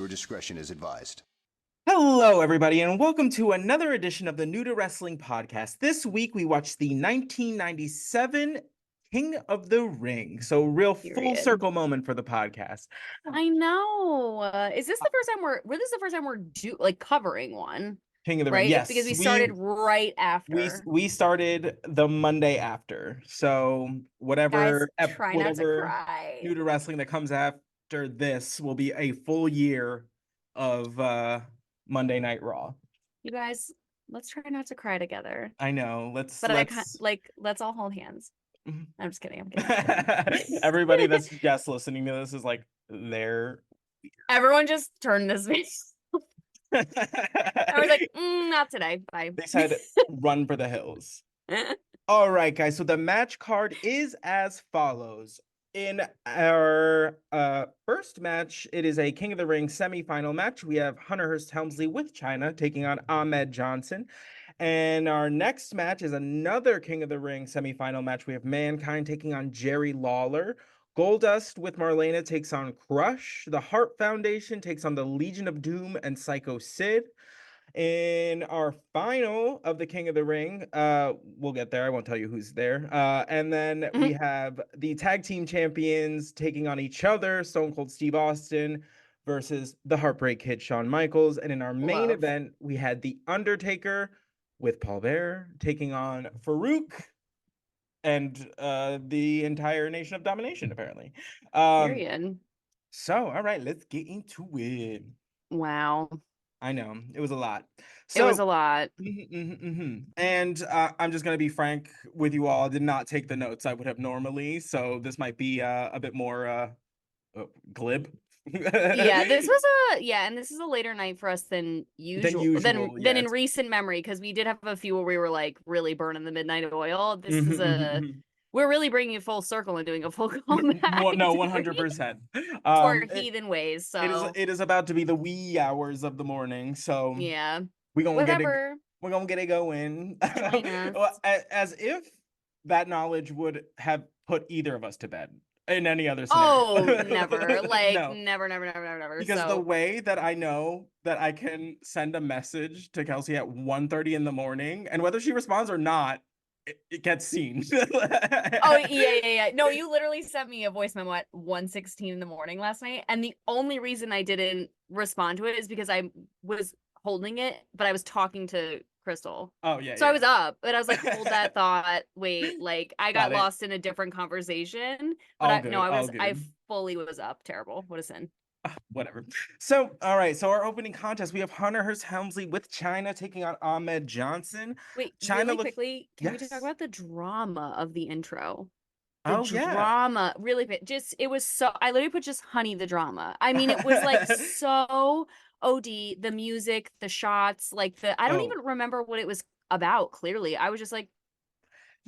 Viewer discretion is advised. Hello, everybody, and welcome to another edition of the New to Wrestling podcast. This week, we watched the 1997 King of the Ring. So, real full Period. circle moment for the podcast. I know. Is this the first time this is the first time we're covering one, King of the Ring, right? yes. Because we started right after. We started the Monday after. So, whatever Guys, try not to cry. New to Wrestling that comes after this will be a full year of Monday Night Raw. You guys, let's try not to cry together. I know. Let's all hold hands. I'm just kidding. Everybody that's just listening to this is like, they're weird. Everyone just turned this video. I was like, not today. Bye. They said, run for the hills. All right, guys. So the match card is as follows. In our first match, it is a King of the Ring semifinal match. We have Hearst Helmsley with Chyna taking on Ahmed Johnson. And our next match is another King of the Ring semifinal match. We have Mankind taking on Jerry Lawler. Goldust with Marlena takes on Crush. The Hart Foundation takes on the Legion of Doom and Psycho Sid. In our final of the King of the Ring, we'll get there. I won't tell you who's there. And then we have the tag team champions taking on each other, Stone Cold Steve Austin versus the Heartbreak Kid, Shawn Michaels. And in our main event, we had The Undertaker with Paul Bearer taking on Farouk and the entire Nation of Domination, apparently. Period. So, all right, let's get into it. Wow. I know. It was a lot. It was a lot. And I'm just going to be frank with you all. I did not take the notes I would have normally. So this might be a bit more glib. And this is a later night for us than usual than in recent memory, because we did have a few where we were like really burning the midnight oil. This is we're really bringing it full circle and doing a full comeback. Well, no, 100%. To our heathen ways. So it is about to be the wee hours of the morning. So yeah, we're gonna get it going. As if that knowledge would have put either of us to bed in any other scenario. Oh, never. Like, no. never. Because the way that I know that I can send a message to Kelsey at 1:30 in the morning, and whether she responds or not, it gets seen. Oh, yeah. No, you literally sent me a voice memo at 1:16 in the morning last night, and the only reason I didn't respond to it is because I was holding it, but I was talking to Crystal. Oh, yeah. So I was up, but I was like, hold that thought. Wait, like I got lost in a different conversation. But I fully was up. Terrible. What a sin. Whatever. So, all right. So our opening contest, we have Hearst Helmsley with Chyna taking on Ahmed Johnson. Wait, Chyna really quickly, can we talk about the drama of the intro? Drama, really, it was so, I literally put just honey the drama. I mean, it was like so OD, the music, the shots, like I don't even remember what it was about, clearly. I was just like,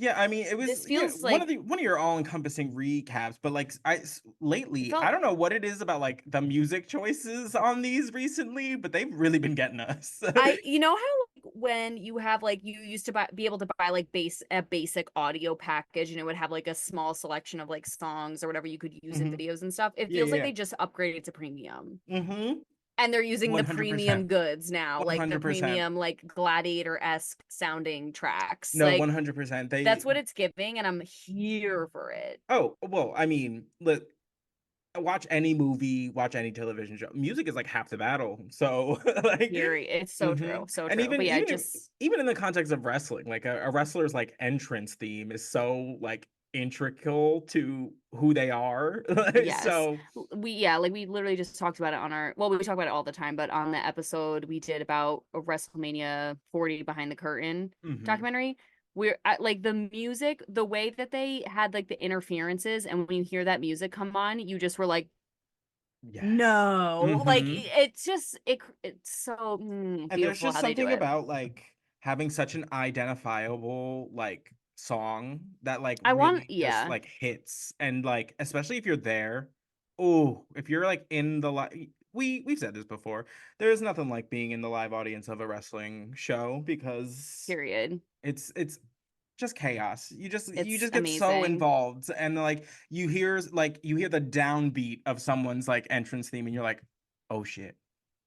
yeah, I mean, it was this feels like one of your all-encompassing recaps, but like I don't know what it is about like the music choices on these recently, but they've really been getting us. You know how when you have like you used to be able to buy like a basic audio package and it would have like a small selection of like songs or whatever you could use in videos and stuff. It feels like they just upgraded to premium. And they're using 100%. The premium goods now, 100%. Like the premium, like Gladiator-esque sounding tracks. No, like, 100%. That's what it's giving, and I'm here for it. Oh, well, I mean, watch any movie, watch any television show. Music is like half the battle. So, like, it's so true, so and true. But yeah, even in the context of wrestling, like a wrestler's like entrance theme is so like integral to who they are. Yes. So we literally just talked about it we talk about it all the time, but on the episode we did about a WrestleMania 40 behind the curtain documentary, we're at like the music, the way that they had like the interferences, and when you hear that music come on, you just were like, yes. No, like it's just it's so beautiful. And there's just something about like having such an identifiable like song that like just like hits, and like especially if you're there, if you're like in the we've said this before, there's nothing like being in the live audience of a wrestling show, because period, it's just chaos. You just get amazing. So involved, and like you hear the downbeat of someone's like entrance theme and you're like, oh shit.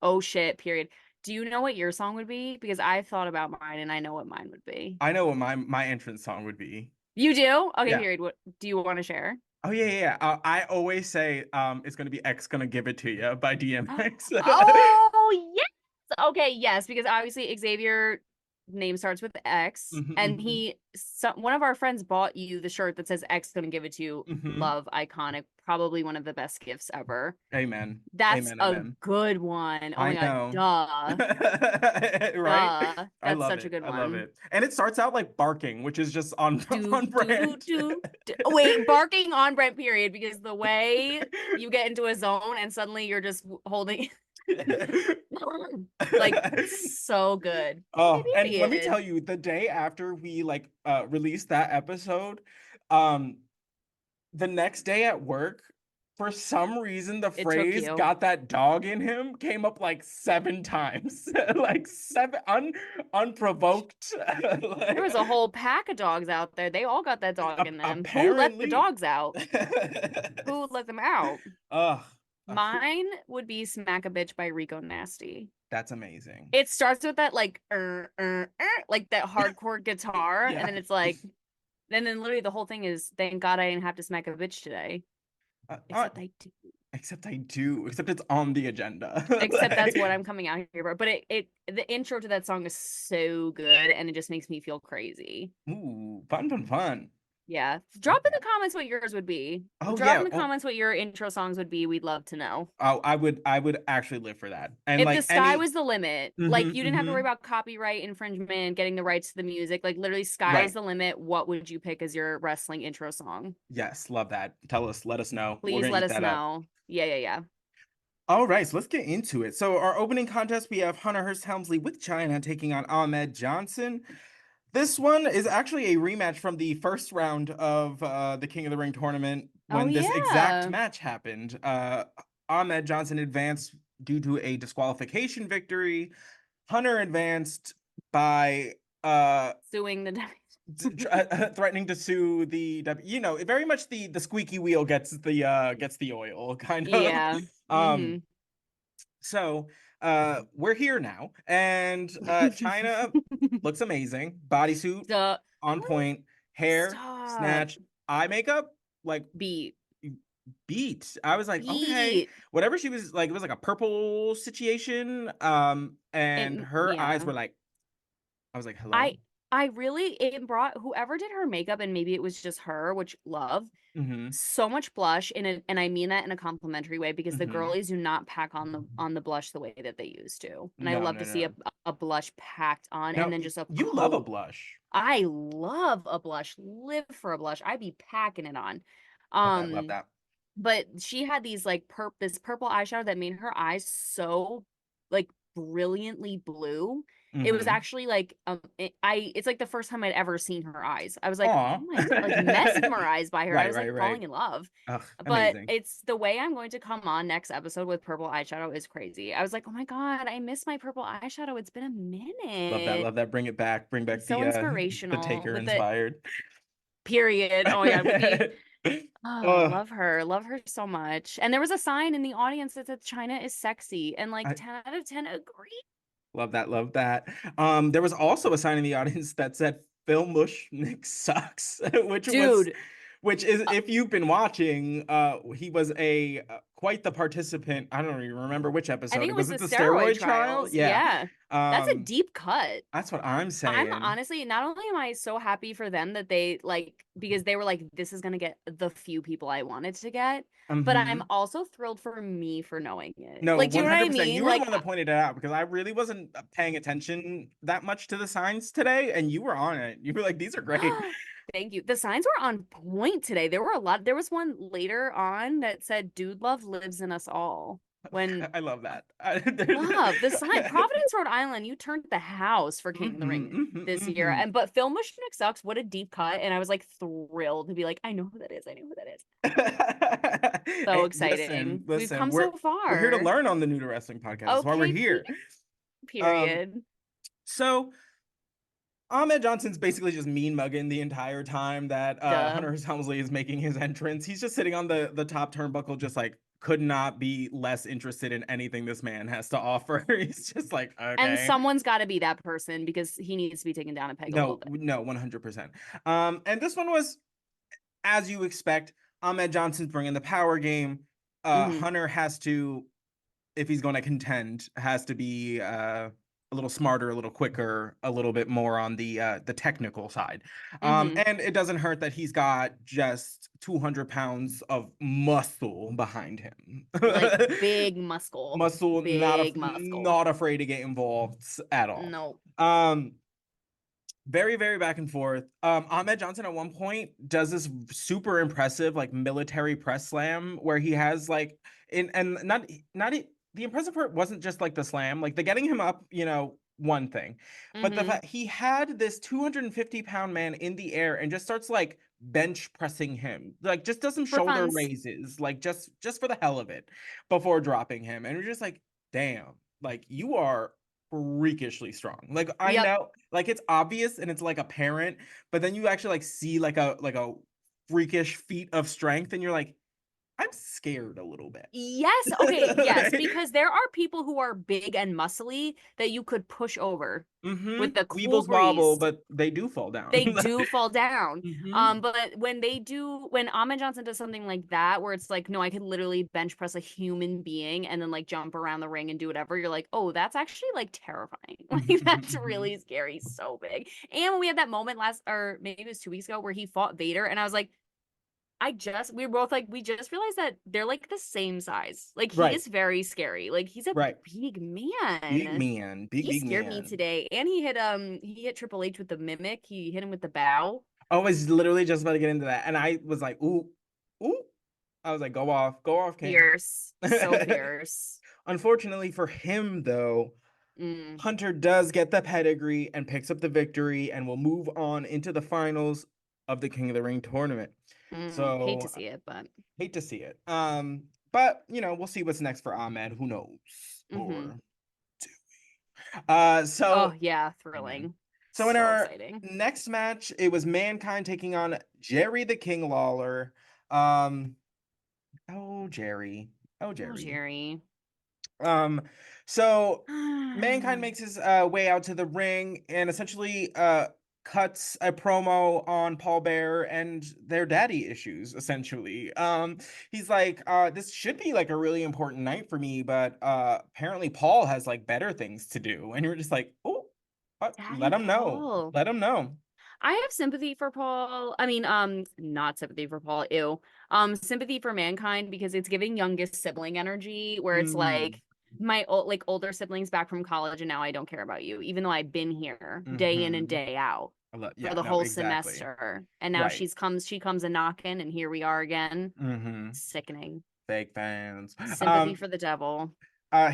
Oh shit, period. Do you know what your song would be? Because I've thought about mine and I know what mine would be. I know what my entrance song would be. You do? Okay, Yeah. period. What do you want to share? Oh yeah, yeah. Yeah. I always say it's gonna be X gonna give it to you by DMX. Oh, yes. Okay, yes, because obviously Xavier name starts with X, Mhm, and mhm, one of our friends bought you the shirt that says X gonna give it to you. mhm. Love, iconic, probably one of the best gifts ever. Amen. That's Amen. a Amen. good one. Oh I my God, know. duh. Right? Duh. I That's love such a it. good I love one. it. And it starts out like barking, which is just on Do on do do brand. do. Wait, barking on Brent period because the way you get into a zone and suddenly you're just holding like so good. Okay, Oh, and let me tell period. you, the day after we like released that episode, um, the next day at work, for some reason, the It took phrase you. "got that dog in him" came up like 7 times, like seven unprovoked. There was a whole pack of dogs out there. They all got that dog in them. Who let the Apparently. dogs out? Who let them out? Ugh, Mine would be Smack a Bitch by Rico Nasty. that's amazing. It starts with that like that hardcore guitar, and Yeah. then it's like, then literally the whole thing is, thank God I didn't have to smack a bitch today. Uh, uh, Except I do. except I do. Except it's on the agenda. Except that's what Like, I'm coming out here for. But the intro to that song is so good, and it just makes me feel crazy. ooh, fun, fun, fun. Yeah. Drop in Okay. the comments what yours would be. Oh Drop in yeah. the Oh, comments what your intro songs would be. We'd love to know. oh, I would actually live for that. And If the like sky any. was the limit, like you Mm-hmm, didn't have to worry mm-hmm. about copyright infringement, getting the rights to the music, like literally sky's Right. the limit, what would you pick as your wrestling intro song? Yes, love that. Tell us, let us know. We're Please gonna let eat us that up. know. Yeah, yeah, yeah. All right, so let's get into it. So our opening contest, we have Hunter Hearst Helmsley with Chyna taking on Ahmed Johnson. This one is actually a rematch from the first round of the King of the Ring tournament Oh when this exact yeah. match happened. Ahmed Johnson advanced due to a disqualification victory. Hunter advanced by Suing the threatening to sue the very much the squeaky wheel gets the oil kind of. Yeah. Um Mm-hmm. so we're here now, and China looks amazing. Bodysuit Stop. on point, hair Stop. snatched, eye makeup like Beat. beat. I was like, okay, Beat. whatever she was like, it was like a purple situation. And her eyes Yeah. were like, I was like, hello. I I really it brought whoever did her makeup, and maybe it was just her, which love, Mm-hmm. so much blush and I mean that in a complimentary way because the Mm-hmm. girlies do not pack on the blush the way that they used to. And I No, love no, to see no. a blush packed on and No, then just a you love a coat. blush. I love a blush, live for a blush. I'd be packing it on. Love that, love that. But she had these like this purple eyeshadow that made her eyes so like brilliantly blue. It was Mm-hmm. actually like it's like the first time I'd ever seen her eyes. I was like, Aw. oh my, like mesmerized by her. I Right, was right, like falling right. in love. Ugh, But amazing. it's the way I'm going to come on next episode with purple eyeshadow is crazy. I was like, oh my God, I miss my purple eyeshadow. It's been a Love that, minute. love that. Bring it back. Bring back So the inspirational Taker with the inspired. period. Oh my God, with the oh, Oh, love her. Love her so much. And there was a sign in the audience that said Chyna is sexy. And like I 10 out of 10 agree. love that, love that. There was also a sign in the audience that said Phil Mushnick sucks, Dude, which is if you've been watching, he was a quite the participant. I don't even remember which I episode. think it was Was the it the steroid steroid trial? trials. Yeah. Yeah. That's a Um, deep cut. that's what I'm I'm saying. honestly, not only am I so happy for them that they like, because they were like, this is going to get the few people I wanted to get, but I'm Mm-hmm. also thrilled for me for knowing it. No, Like, do you know what I 100%. You mean? were the Like, one that pointed it out because I really wasn't paying attention that much to the signs today, and you were on it. You were like, "These are great." thank you. The signs were on point today. There were a lot. There was one later on that said, dude love lives in us all. When I love that. love the sign, Providence, Rhode Island, you turned the house for King of the Mm-hmm, Ring mm-hmm, this year. mm-hmm. And but Phil Mushnick sucks. What a deep cut. And I was like thrilled to be like, I know who that is. I know who that is. So Hey, listen, exciting. We've listen. come so We're here to far. learn on the New to Wrestling podcast. That's why we're Okay, here. Um, period. so Ahmed Johnson's basically just mean mugging the entire time that Duh. Hunter Helmsley is making his entrance. He's just sitting on the top turnbuckle, just like could not be less interested in anything this man has to offer. He's just like, And okay. someone's got to be that person because he needs to be taken down a peg a little No, bit. no, 100%. And this one was, as you expect, Ahmed Johnson's bringing the power game. Hunter has to, if he's going to contend, has to be a little smarter, a little quicker, a little bit more on the technical side. And it doesn't hurt that he's got just 200 pounds of muscle behind him. Like big muscle. Muscle, Big muscle. not afraid to get involved at all. No. Very, very back and forth. Ahmed Johnson at one point does this super impressive like military press slam where he has like in and not the impressive part wasn't just like the slam, like the getting him up, one thing, but the fact he had this 250-pound man in the air and just starts like bench pressing him, like just does some For shoulder funs. raises, like just for the hell of it, before dropping him, and we're just like, damn, like you are freakishly strong. Like I know, like it's obvious and it's like apparent, but then you actually like see like a freakish feat of strength, and you're like, I'm scared a little bit. Yes. Okay. Yes. Because there are people who are big and muscly that you could push over with a cool Weebles wobble, breeze. but they do fall down. They do fall down. Mm-hmm. But when Ahmed Johnson does something like that, where it's like, no, I could literally bench press a human being and then like jump around the ring and do whatever, you're like, oh, that's actually like terrifying. Like that's really scary, so big. And when we had that moment or maybe it was 2 weeks ago, where he fought Vader, and I was like, we were both like, we just realized that they're like the same size. Like he is very scary. Like he's a big man. He scared me today. And he hit Triple H with the mimic. He hit him with the bow. I was literally just about to get into that, and I was like, ooh. I was like, go off, King. Fierce. So fierce. Unfortunately for him, though, Hunter does get the pedigree and picks up the victory and will move on into the finals of the King of the Ring tournament. So hate to see it, but but we'll see what's next for Ahmed. Who knows? Or do we? Oh yeah, thrilling. So in our next match, it was Mankind taking on Jerry the King Lawler. Jerry. So Mankind makes his way out to the ring and essentially cuts a promo on Paul Bear and their daddy issues, essentially. He's like, this should be like a really important night for me, but apparently Paul has like better things to do. And you're just like, oh, let him know. Let him know. I have sympathy for Paul. I mean, not sympathy for Paul. Ew. Sympathy for Mankind, because it's giving youngest sibling energy, where it's like my older siblings back from college, and now I don't care about you, even though I've been here day in and day out for the whole semester, and now she comes a knocking, and here we are again. Sickening. Fake fans. Sympathy for the devil.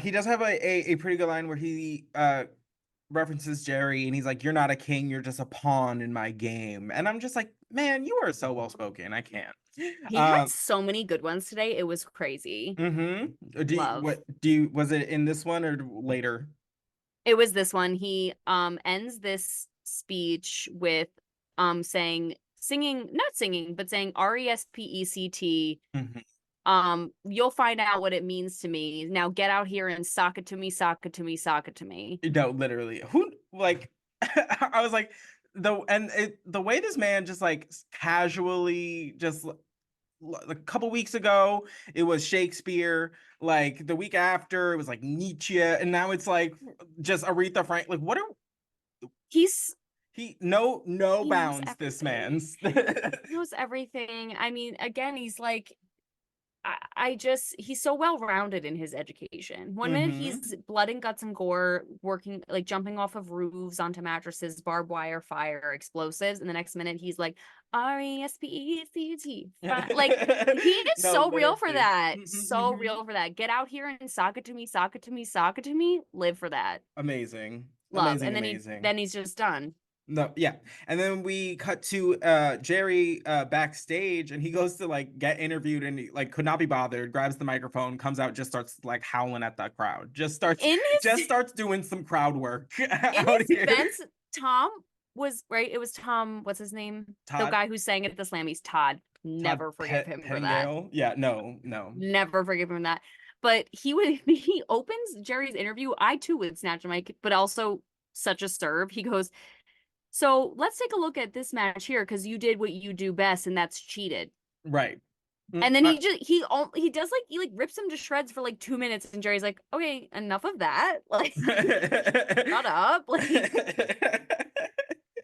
He does have a pretty good line where he references Jerry, and he's like, you're not a king, you're just a pawn in my game. And I'm just like, man, you are so well spoken. I can't. He had so many good ones today. It was crazy. Was it in this one or later? It was this one. He ends this speech with saying RESPECT. You'll find out what it means to me. Now get out here and sock it to me, sock it to me, sock it to me. No, literally. Who, like, I was like, the way this man just like casually, just a couple weeks ago it was Shakespeare, like the week after it was like Nietzsche, and now it's like just Aretha Franklin. Like, what are no bounds, this man's. He knows everything. I mean, again, he's like, he's so well-rounded in his education. One minute he's blood and guts and gore, working, like jumping off of roofs onto mattresses, barbed wire, fire, explosives, and the next minute he's like RESPECT. Like he is so real for that. So real for that. Get out here and sock it to me, sock it to me, sock it to me. Live for that. Amazing. Love. And then he's just done. No, yeah. And then we cut to Jerry backstage, and he goes to like get interviewed, and he like could not be bothered, grabs the microphone, comes out, just starts like howling at the crowd. Just starts doing some crowd work out here. Defense, Tom was right. It was Tom, what's his name? Todd? The guy who sang at the Slammies, Todd. Never forgive him for that. Pettingale? Yeah, no. Never forgive him that. But he opens Jerry's interview. I too would snatch a mic, but also such a serve. He goes, "So let's take a look at this match here because you did what you do best, and that's cheated." Right. And then he does like he like rips him to shreds for like 2 minutes, and Jerry's like, "Okay, enough of that. Like, shut up." Like,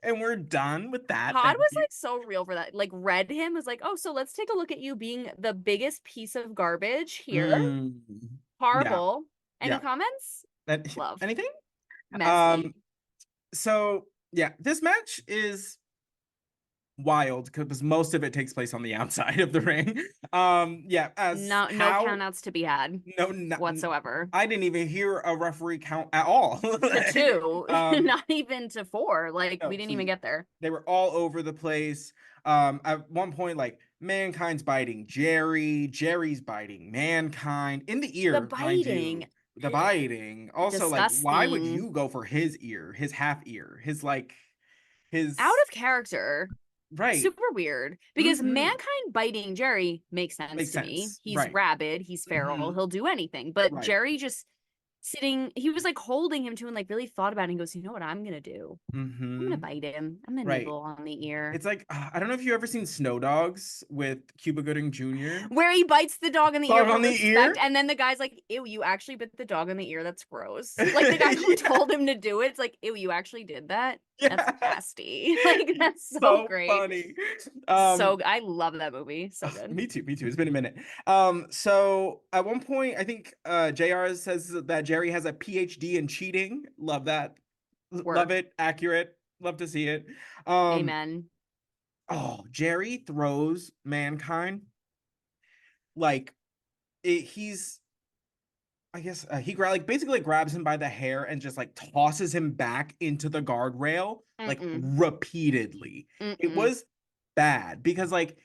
and we're done with that. Todd Thank was you. like so real for that. Like, read him was like, "Oh, so let's take a look at you being the biggest piece of garbage here. Yeah. Horrible." Any Yeah. comments? Love. Anything? Messy. So yeah, this match is wild because most of it takes place on the outside of the ring. Yeah, No countouts to be had. No, whatsoever. I didn't even hear a referee count at all. To 2, not even to 4. Like, no, we didn't please. even get there. They were all over the place. At one point, like, Mankind's biting Jerry's biting Mankind in the ear. The biting. The biting. Also, disgusting. Like, why would you go for his ear, his half ear, his out of character? Right. Super weird. Because Mankind biting Jerry makes sense to me. He's rabid, he's feral, he'll do anything. But Jerry just sitting, he was like holding him too and like really thought about it and goes, "You know what I'm gonna do? I'm gonna bite him. I'm gonna nibble on the ear." It's like, I don't know if you've ever seen Snow Dogs with Cuba Gooding Jr. Where he bites the dog on the ear. On the ear? And then the guy's like, "Ew, you actually bit the dog on the ear. That's gross." Like, the guy who told him to do it, it's like, "Ew, you actually did that? Yeah. That's nasty." Like, that's so great. Funny. So I love that movie. So good. Me too. It's been a minute. So at one point, I think JR says that Jerry has a PhD in cheating. Love that. Love it. Accurate. Love to see it. Amen. Oh, Jerry throws Mankind like he's. I guess he basically grabs him by the hair and just like tosses him back into the guardrail like repeatedly. It was bad because like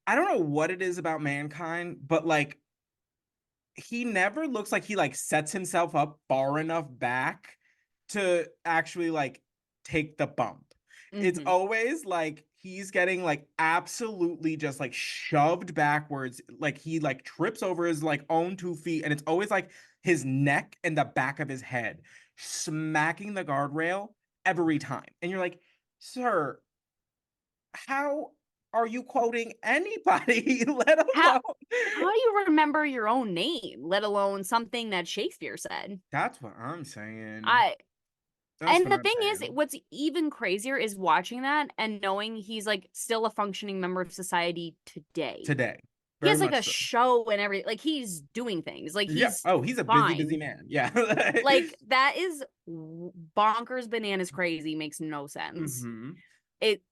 I don't know what it is about Mankind, but like he never looks like he like sets himself up far enough back to actually like take the bump. It's always like he's getting like absolutely just like shoved backwards, like he like trips over his like own 2 feet, and it's always like his neck and the back of his head smacking the guardrail every time. And you're like, "Sir, how are you quoting anybody, let alone how do you remember your own name, let alone something that Shakespeare said?" That's what I'm saying. And the thing is, what's even crazier is watching that and knowing he's like still a functioning member of society today. He has like a show and everything. Like, he's doing things. Like, he's he's a busy man. Yeah. Like, that is bonkers, bananas, crazy. Makes no sense.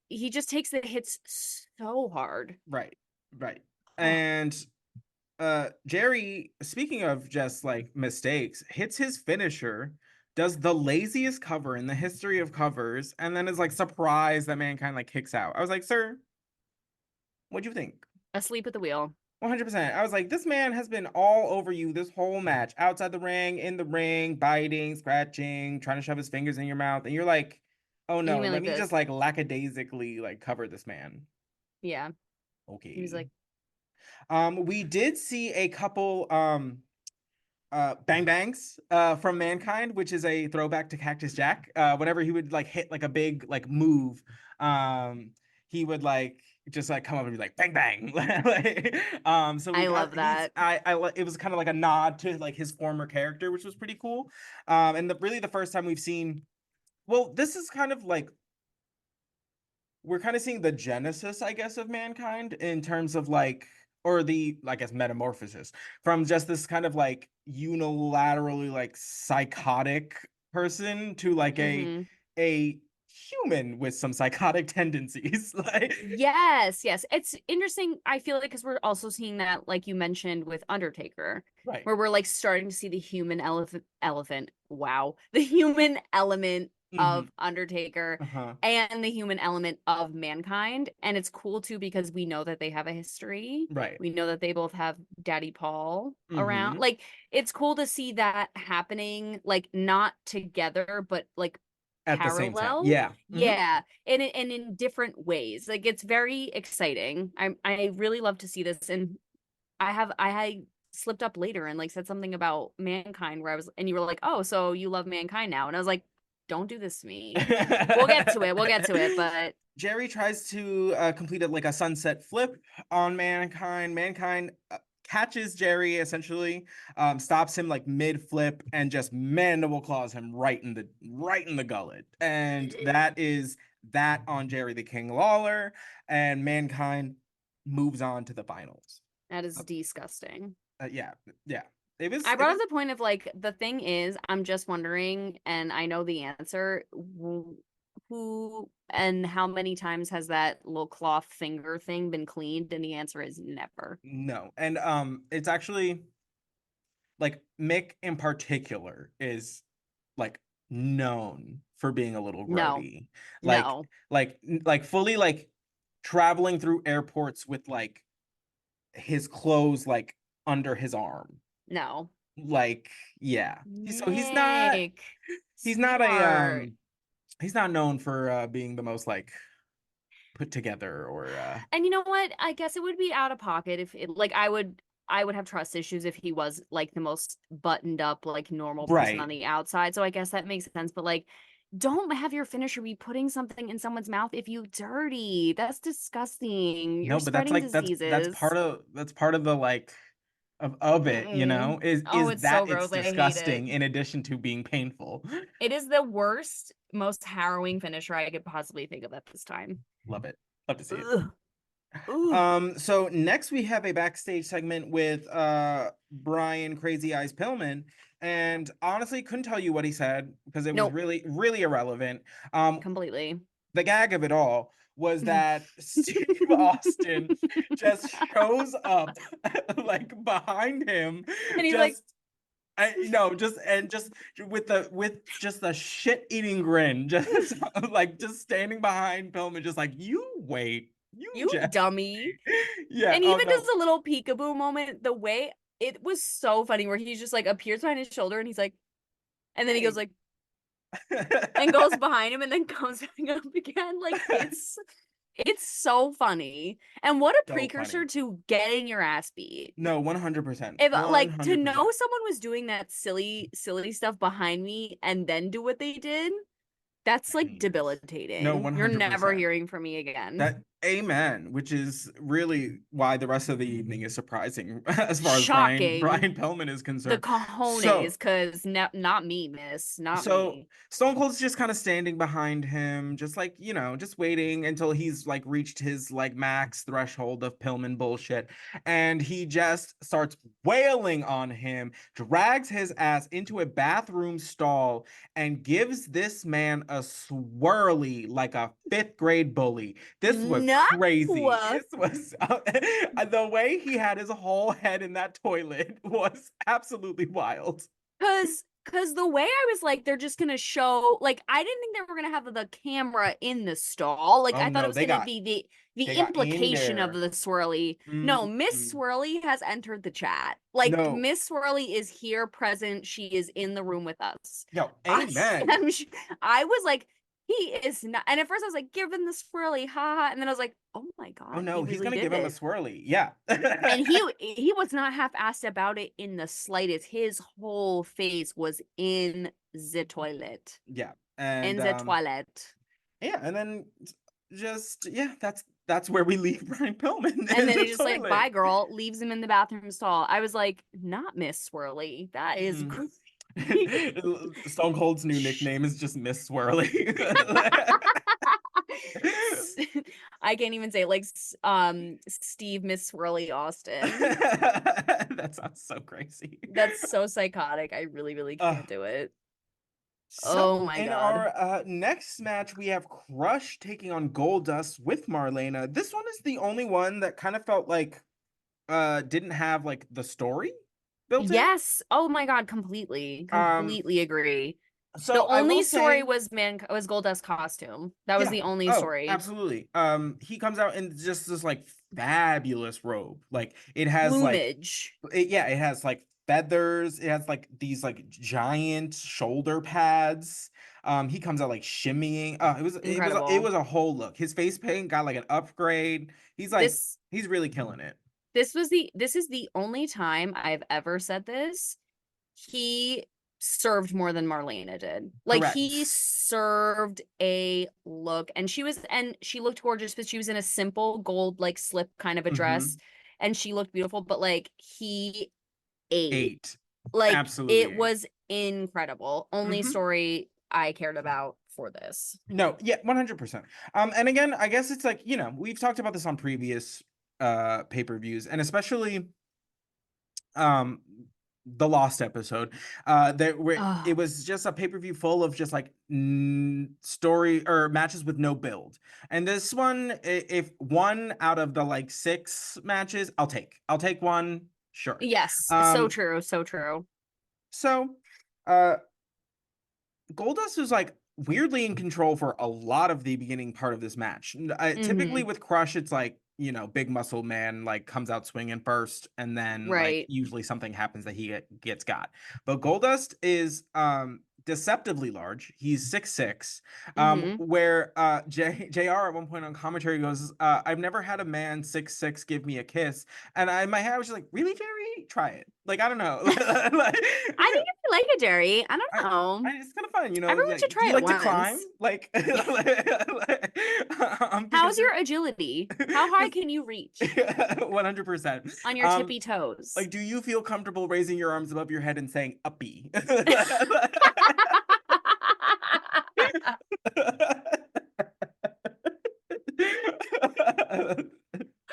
He just takes the hits so hard. Right. And Jerry, speaking of just like mistakes, hits his finisher, does the laziest cover in the history of covers, and then is like surprised that Mankind like kicks out. I was like, "Sir, what'd you think?" Asleep at the wheel. 100%. I was like, this man has been all over you this whole match, outside the ring, in the ring, biting, scratching, trying to shove his fingers in your mouth, and you're like, "Oh no, let me just like lackadaisically like cover this man." Yeah. Okay. He was like, we did see a couple bang bangs from Mankind, which is a throwback to Cactus Jack. Whenever he would like hit like a big like move, he would like just like come up and be like bang bang. So I love that. It was kind of like a nod to like his former character, which was pretty cool. And really the first time we've seen, well, this is kind of like we're kind of seeing the genesis, I guess, of Mankind in terms of like, or the, I guess, metamorphosis from just this kind of like unilaterally like psychotic person to like a human with some psychotic tendencies. Like, yes. It's interesting. I feel like because we're also seeing that, like you mentioned, with Undertaker, right, where we're like starting to see the human elephant. Wow, the human element of Undertaker and the human element of Mankind. And it's cool too because we know that they have a history. Right. We know that they both have Daddy Paul around. Like, it's cool to see that happening, like not together, but like at the same time. parallel. Yeah. Yeah, and in different ways. Like it's very exciting. I really love to see this, and I slipped up later and like said something about Mankind where I was, and you were like, oh, so you love Mankind now, and I was like, don't do this to me. We'll get to it. We'll get to it, but Jerry tries to complete it like a sunset flip on Mankind. Mankind catches Jerry essentially, stops him like mid flip, and just mandible claws him right in the gullet. And that is that on Jerry the King Lawler, and Mankind moves on to the finals. that is disgusting. Yeah, yeah. It was. I It brought was up the point of like the thing is, I'm just wondering, and I know the answer. Who and how many times has that little cloth finger thing been cleaned? And the answer is never. no, and it's actually like Mick in particular is like known for being a little No, grody, like no, like fully like traveling through airports with like his clothes like under his arm, no. like yeah. So Nick, he's not a smart. he's not known for being the most like put together or And you know what? I guess it would be out of pocket if it like I would have trust issues if he was like the most buttoned up like normal person on right. the outside. So I guess that makes sense. But like don't have your finisher be putting something in someone's mouth if you dirty. That's disgusting. You're No, but that's spreading like diseases. that's part of the like of it, you know, Mm-mm. Oh, is it's so that it's gross. I hate disgusting it. in addition to being painful. It is the worst, most harrowing finisher I could possibly think of at this time. Love it. Love to see it. Ugh. Ooh. So next we have a backstage segment with Brian Crazy Eyes Pillman, and honestly couldn't tell you what he said because it was Nope. really irrelevant. Um Completely. the gag of it all was that Steve Austin just shows up like behind him, And he's like, just just with just a shit-eating grin, just like just standing behind Pillman, just like you wait, you you just dummy. yeah. And Oh even no. just a little peekaboo moment, the way it was so funny where he just like appears behind his shoulder and he's like, and then he goes Hey. like, and goes behind him and then comes back up again. Like it's so funny. And what a So precursor funny. to getting your ass beat. No, 100%. If like to know 100%. someone was doing that silly stuff behind me and then do what they did, that's like Heinous. No, debilitating. You're never 100%. hearing from me again. That amen, which is really why the rest of the evening is surprising as far as Shocking. Brian Pillman is The concerned. cojones, So because not me, miss, not so me. Stone Cold's just kind of standing behind him, just like, you know, just waiting until he's like reached his like max threshold of Pillman bullshit. And he just starts wailing on him, drags his ass into a bathroom stall, and gives this man a swirly like a fifth grade bully. This was No, crazy. This was the way he had his whole head in that toilet was absolutely wild. because the way I was like, they're just gonna show like I didn't think they were gonna have the camera in the stall. Like Oh I thought it no, was gonna be the they got in implication of there. the swirly. No, Miss Mm-mm. Swirly has entered the chat. Like No, Miss Swirly is here present. She is in the room with us. yo, I amen. am. I was like, he is not. And at first I was like, give him the swirly, haha. And then I was like, oh my Oh god, he no, he's really gonna did give him a it. swirly. Yeah. And he was not half-assed about it in the slightest. His whole face was in the toilet. Yeah. In And the toilet. yeah, and then just yeah, that's where we leave Brian Pillman And in then the he's just like, bye, toilet. girl, leaves him in the bathroom stall. I was like, not Miss Swirly. That is Mm. great. Stone Cold's new nickname is just Miss Swirly. I can't even say it, like Steve Miss Swirly Austin. That sounds so crazy. That's so psychotic. I really Uh, can't do it. Oh So my in god. our next match, we have Crush taking on Goldust with Marlena. This one is the only one that kind of felt like didn't have like the story built in. Yes. Oh my god, completely. Um, Completely agree. The so I will only story say, was Goldust's costume. That was yeah, the only oh, story. absolutely. He comes out in just this like fabulous robe. Like it has like Plumage. it, yeah, it has like feathers. It has like these like giant shoulder pads. He comes out like shimmying. It Incredible. was a whole look. His face paint got like an upgrade. This He's really killing it. this is the only time I've ever said this. He served more than Marlena did. Like he Correct. served a look, and she looked gorgeous, but she was in a simple gold like slip kind of a dress, Mm-hmm. and she looked beautiful, but like he ate. 8. Like Absolutely it 8. was incredible. Only Mm-hmm. story I cared about for this. No, yeah, 100%. And again, I guess it's like, we've talked about this on previous pay-per-views, and especially um the Lost episode, that where it Oh, was just a pay-per-view full of just like story or matches with no build. And this one, if one out of the like 6 matches, I'll take one, sure. yes, so um true, so true. so uh Goldust was like weirdly in control for a lot of the beginning part of this match. Typically Mm-hmm. with Crush, it's like, big muscle man like comes out swinging first, and then like Right. usually something happens that he gets got. But Goldust is deceptively large. He's 6'6", Mm-hmm. where JR at one point on commentary goes, I've never had a man 6'6" give me a kiss. And in my head I was just like, really, Jerry? Try it. Like, I don't know. Like, I think I like it, Jerry. I don't I, know. it's kind of fun, Everyone should like, do try you it like to climb? once. Like, because How's you're your agility? How high can you reach 100%. on your tippy toes? Like, do you feel comfortable raising your arms above your head and saying uppy?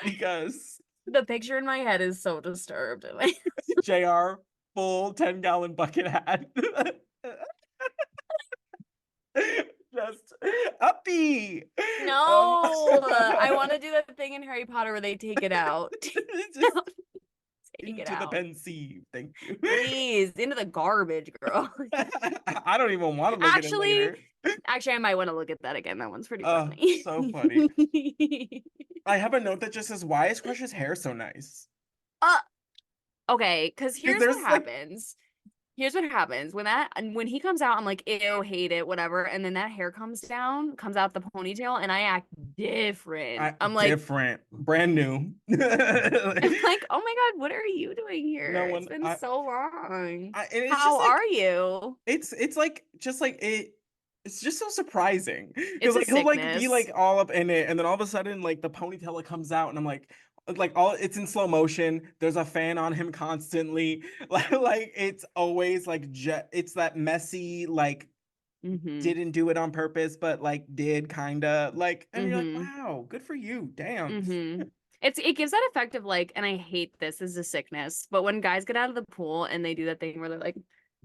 Because The picture in my head is so disturbed. JR full 10-gallon bucket hat. Just uppy. No, I want to do that thing in Harry Potter where they take it out. Just Take it into the out. pen sea. Thank you. Please, into the garbage, girl. I don't even want to look at it Actually, later. actually, I might want to look at that again. That one's pretty Oh, funny. so funny. I have a note that just says, "Why is Crush's hair so nice?" uh, okay, because Because here's what there's like, happens. Here's what happens when he comes out, I'm like, ew, hate it, whatever. And then that hair comes out the ponytail, and I act different. I'm like, different, brand new. I'm like, oh my God, what are you doing No here? It's one, been so long. and it's just How like, are you? it's like just like it. It's just so surprising because It's a like he'll like be sickness. like all up in it, and then all of a sudden like the ponytail like, comes out, and I'm like all it's in slow motion. There's a fan on him constantly. Like it's always like it's that messy like Mm-hmm. didn't do it on purpose, but like did kinda like, and you're like, Mm-hmm. wow, good for you, damn. Mm-hmm. It gives that effect of like, and I hate this is a sickness, but when guys get out of the pool and they do that thing where they're like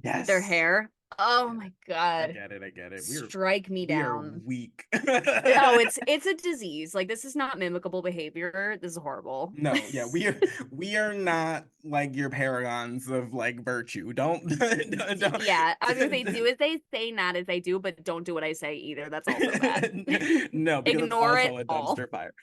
their Yes, hair, I oh get it. my God, I get it. strike me We are down. weak. Oh, it's a disease. Like this is not mimicable behavior. This is horrible. No, yeah, we are not like your paragons of like virtue. Don't, don't, Yeah, I was gonna say do as they say, not as they do, but don't do what I say either. That's also bad. no, because it's Ignore it also a all. dumpster fire.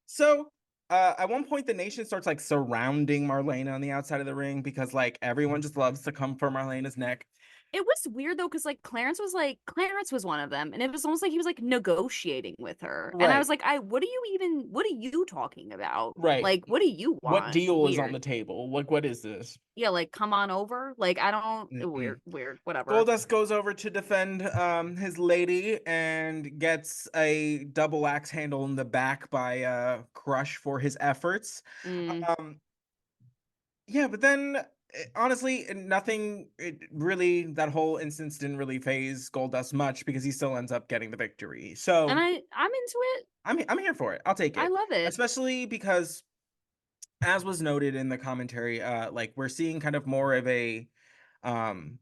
So at one point the nation starts like surrounding Marlena on the outside of the ring because like everyone just loves to come for Marlena's neck. It was weird though, because Clarence was one of them, and it was almost like he was like negotiating with her. And I was Right, like, what are you talking about? right. Like, what do you What want? deal is on Weird. the table? Like, what is this? Yeah, like come on over. Like, I don't Mm-mm. weird, whatever. Goldust goes over to defend his lady and gets a double axe handle in the back by Crush for his efforts. Mm, Um, yeah, but then honestly, nothing. It really, that whole instance didn't really phase Goldust much because he still ends up getting the victory. and So I'm into it. I'm here for it. I'll take I it, love it. especially because, as was noted in the commentary, like we're seeing kind of more of a um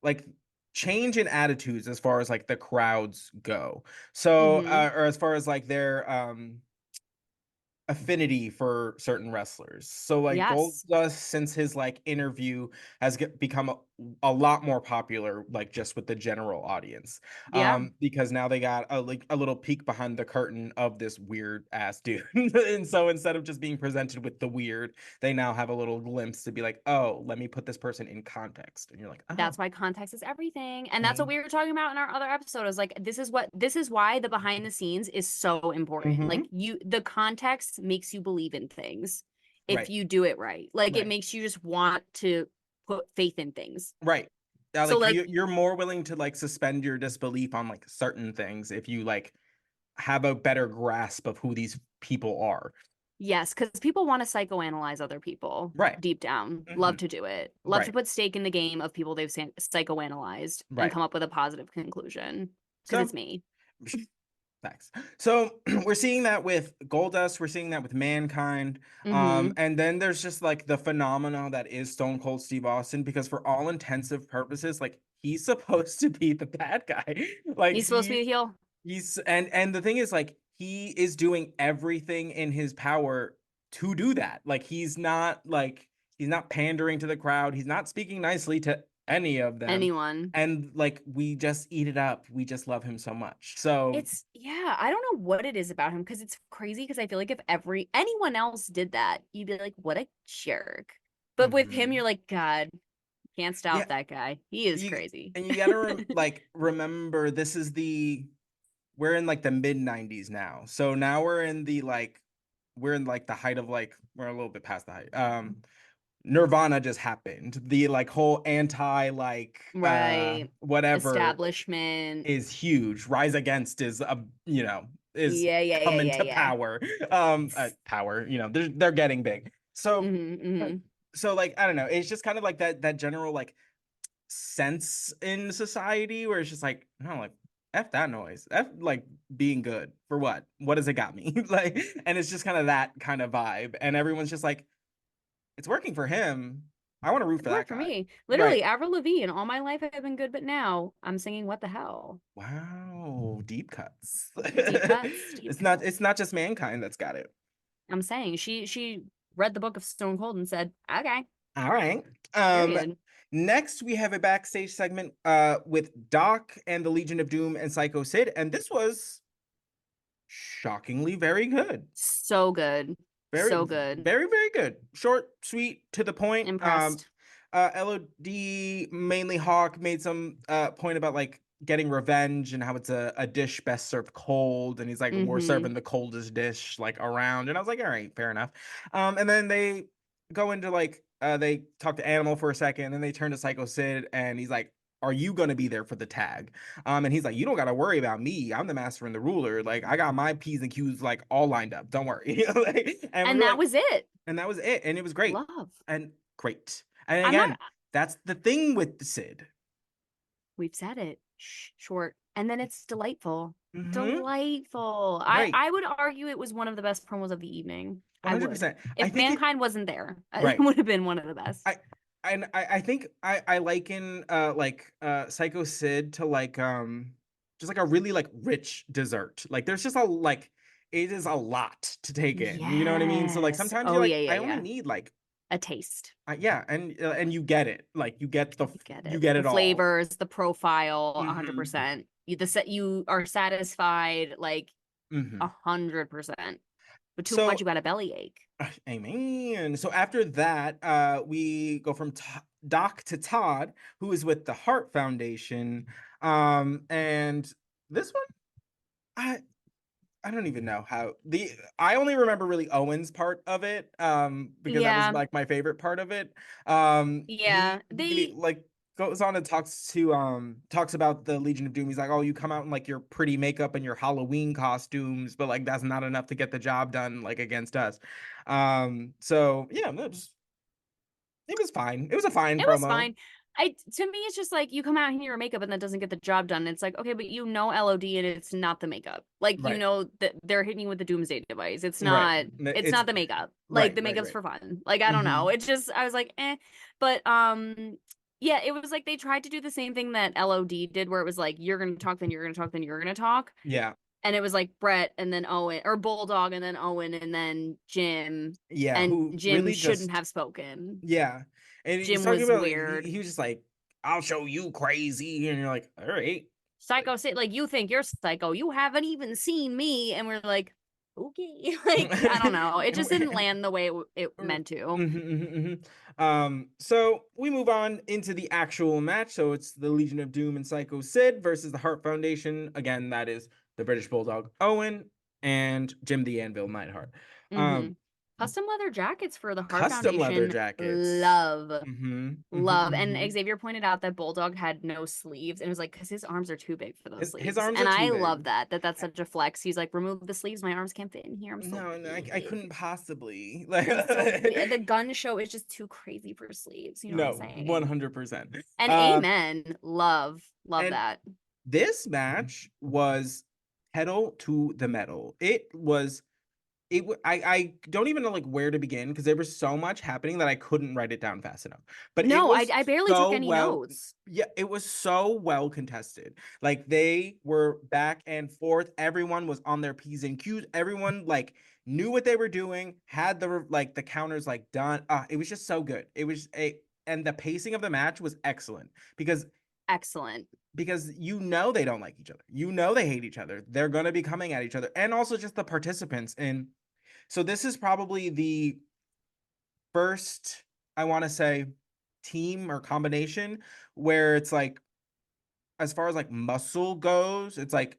like change in attitudes as far as like the crowds go. So Mm-hmm. or as far as like their affinity for certain wrestlers. So like Yes. Goldust, since his like interview has become a lot more popular, like just with the general audience. Yeah. Because now they got a like a little peek behind the curtain of this weird ass dude. And so instead of just being presented with the weird, they now have a little glimpse to be like, oh, let me put this person in context. And you're like, oh, That's why context is everything. And that's what thank. we were talking about in our other episode. Is like this is why the behind the scenes is so important. Like Mhm. the context makes you believe in things if Right, you do it right. Like it right, makes you just want to put faith in things. right. So Like like you're more willing to like suspend your disbelief on like certain things if you like have a better grasp of who these people are. yes, because people want to psychoanalyze other people Right. deep down. Love Hmm. to do it. Love to Right. put stake in the game of people they've psychoanalyzed and Right. come up with a positive conclusion. Because So it's me. thanks. So we're seeing that with Goldust, we're seeing that with Mankind. Mm-hmm. And then there's just like the phenomena that is Stone Cold Steve Austin, because for all intensive purposes, like he's supposed to be the bad guy. Like He's supposed to be the heel. he's and the thing is like he is doing everything in his power to do that. Like he's not pandering to the crowd. He's not speaking nicely to any of them. Anyone. And like we just eat it up. We just love him so much. So It's yeah, I don't know what it is about him because it's crazy because I feel like if anyone else did that, you'd be like, what a jerk. But with him, you're mhm. like, God, can't Yeah, stop that guy. He is you crazy. and you gotta like remember this is the we're in like the mid 90s now. So now we're in like the height of like we're a little bit past the height. Nirvana just happened. The like whole anti like Right. whatever Establishment. is huge. Rise Against is is Yeah, yeah, yeah, coming yeah, to yeah. power. Power, they're getting big. So Mm-hmm, mm-hmm. like I don't know, it's just kind of like that general like sense in society where it's just like, no, like F that noise. F like being good for what? What does it got me? Like, and it's just kind of that kind of vibe. And everyone's just like, it's working for him. I want to root It for that worked for guy. me. Right. Literally, Avril Lavigne. All my life I've been good, but now I'm singing "What the hell." Wow, deep cuts. Deep cuts, deep It's cuts. not just Mankind that's got it. I'm saying she read the book of Stone Cold and said, "Okay, All right. Um period." Next we have a backstage segment with Doc and the Legion of Doom and Psycho Sid, and this was shockingly very good. So good, Very, so good. very, very good. Short, sweet, to the point. Impressed. LOD, mainly Hawk, made some point about like getting revenge and how it's a dish best served cold. And he's like, we're Mm-hmm. serving the coldest dish like around. And I was like, all right, fair enough. And then they go into like they talk to Animal for a second, and then they turn to Psycho Sid, and he's like, are you gonna be there for the tag? And he's like, you don't gotta worry about me. I'm the master and the ruler. Like, I got my P's and Q's like all lined up. Don't worry. Like, and we And were that like, was it. and that was it. And it was great. Love. And great. And I'm not. again, that's the thing with the Sid. We've said it. Short, and then it's delightful. Hmm. Delightful. I Right. I would argue it was one of the best promos of the evening. I would. 100%. I If think it Mankind wasn't there, it right. would have been one of the best. I I think I liken Psycho Sid to like just like a really like rich dessert. Like there's just a like it is a lot to take in. You know what I mean? So like Yes. sometimes you're Oh like yeah, yeah, I only yeah. need like A taste. yeah, and you get it. Like You get you it. get The it all. flavors, the profile, Hmm. 100%. You are satisfied like Hmm. 100%. But too much, So you got a bellyache. amen. So after that, we go from Doc to Todd, who is with the Hart Foundation. And this one, I I don't even know how the I only remember really Owen's part of it, because that was Yeah, like my favorite part of it. yeah. He They like goes on and talks about the Legion of Doom. He's like, oh, you come out in like your pretty makeup and your Halloween costumes, but like that's not enough to get the job done like against us. So yeah, it was fine. It was a fine It was promo. fine. To me, it's just like you come out in your makeup and that doesn't get the job done. It's like, okay, but you know LOD and it's not the makeup. Like you Right. know that they're hitting you with the doomsday device. Right. It's It's not the makeup. Like right, the right, makeup's right. for fun. Like I don't Hmm. know. It's just I was like, eh. But yeah, it was like they tried to do the same thing that LOD did where it was like you're gonna talk, then you're gonna talk, then you're gonna talk. Yeah. And it was like Brett and then Owen, or Bulldog and then Owen and then Jim. Yeah, And who Jim really shouldn't just have spoken. yeah. And he's Jim talking was about like weird. he was just like, I'll show you crazy, and you're like, all right. Like Psycho say like, you think you're psycho. You haven't even seen me. And we're like, okay. Like, I don't know. It just didn't land the way it meant to. So we move on into the actual match. So it's the Legion of Doom and Psycho Sid versus the Hart Foundation. Again, that is the British Bulldog Owen and Jim the Anvil Neidhart. Mm-hmm. Um, Custom leather jackets for the Hart Custom leather Foundation. jackets. Love. Love. And Xavier pointed out that Bulldog had no sleeves. And it was like, because his arms are too big for those His sleeves. arms And are too I love big. that's such a flex. He's like, remove the sleeves. My arms can't fit in here. I'm so No, I couldn't big. possibly. Like I'm so big. The gun show is just too crazy for sleeves. You know what I'm no, saying? 100%. And amen. Love. Love And that. this match was pedal to the metal. I don't even know like where to begin because there was so much happening that I couldn't write it down fast enough. But it No, was I barely took so any well, notes. yeah, it was so well contested. Like they were back and forth. Everyone was on their P's and Q's. Everyone like knew what they were doing, had the counters like done. It was just so good. It was a and the pacing of the match was excellent Excellent. because you know they don't like each other. You know they hate each other. They're going to be coming at each other. And also just the participants in so this is probably the first, I want to say, team or combination where it's like, as far as like muscle goes, it's like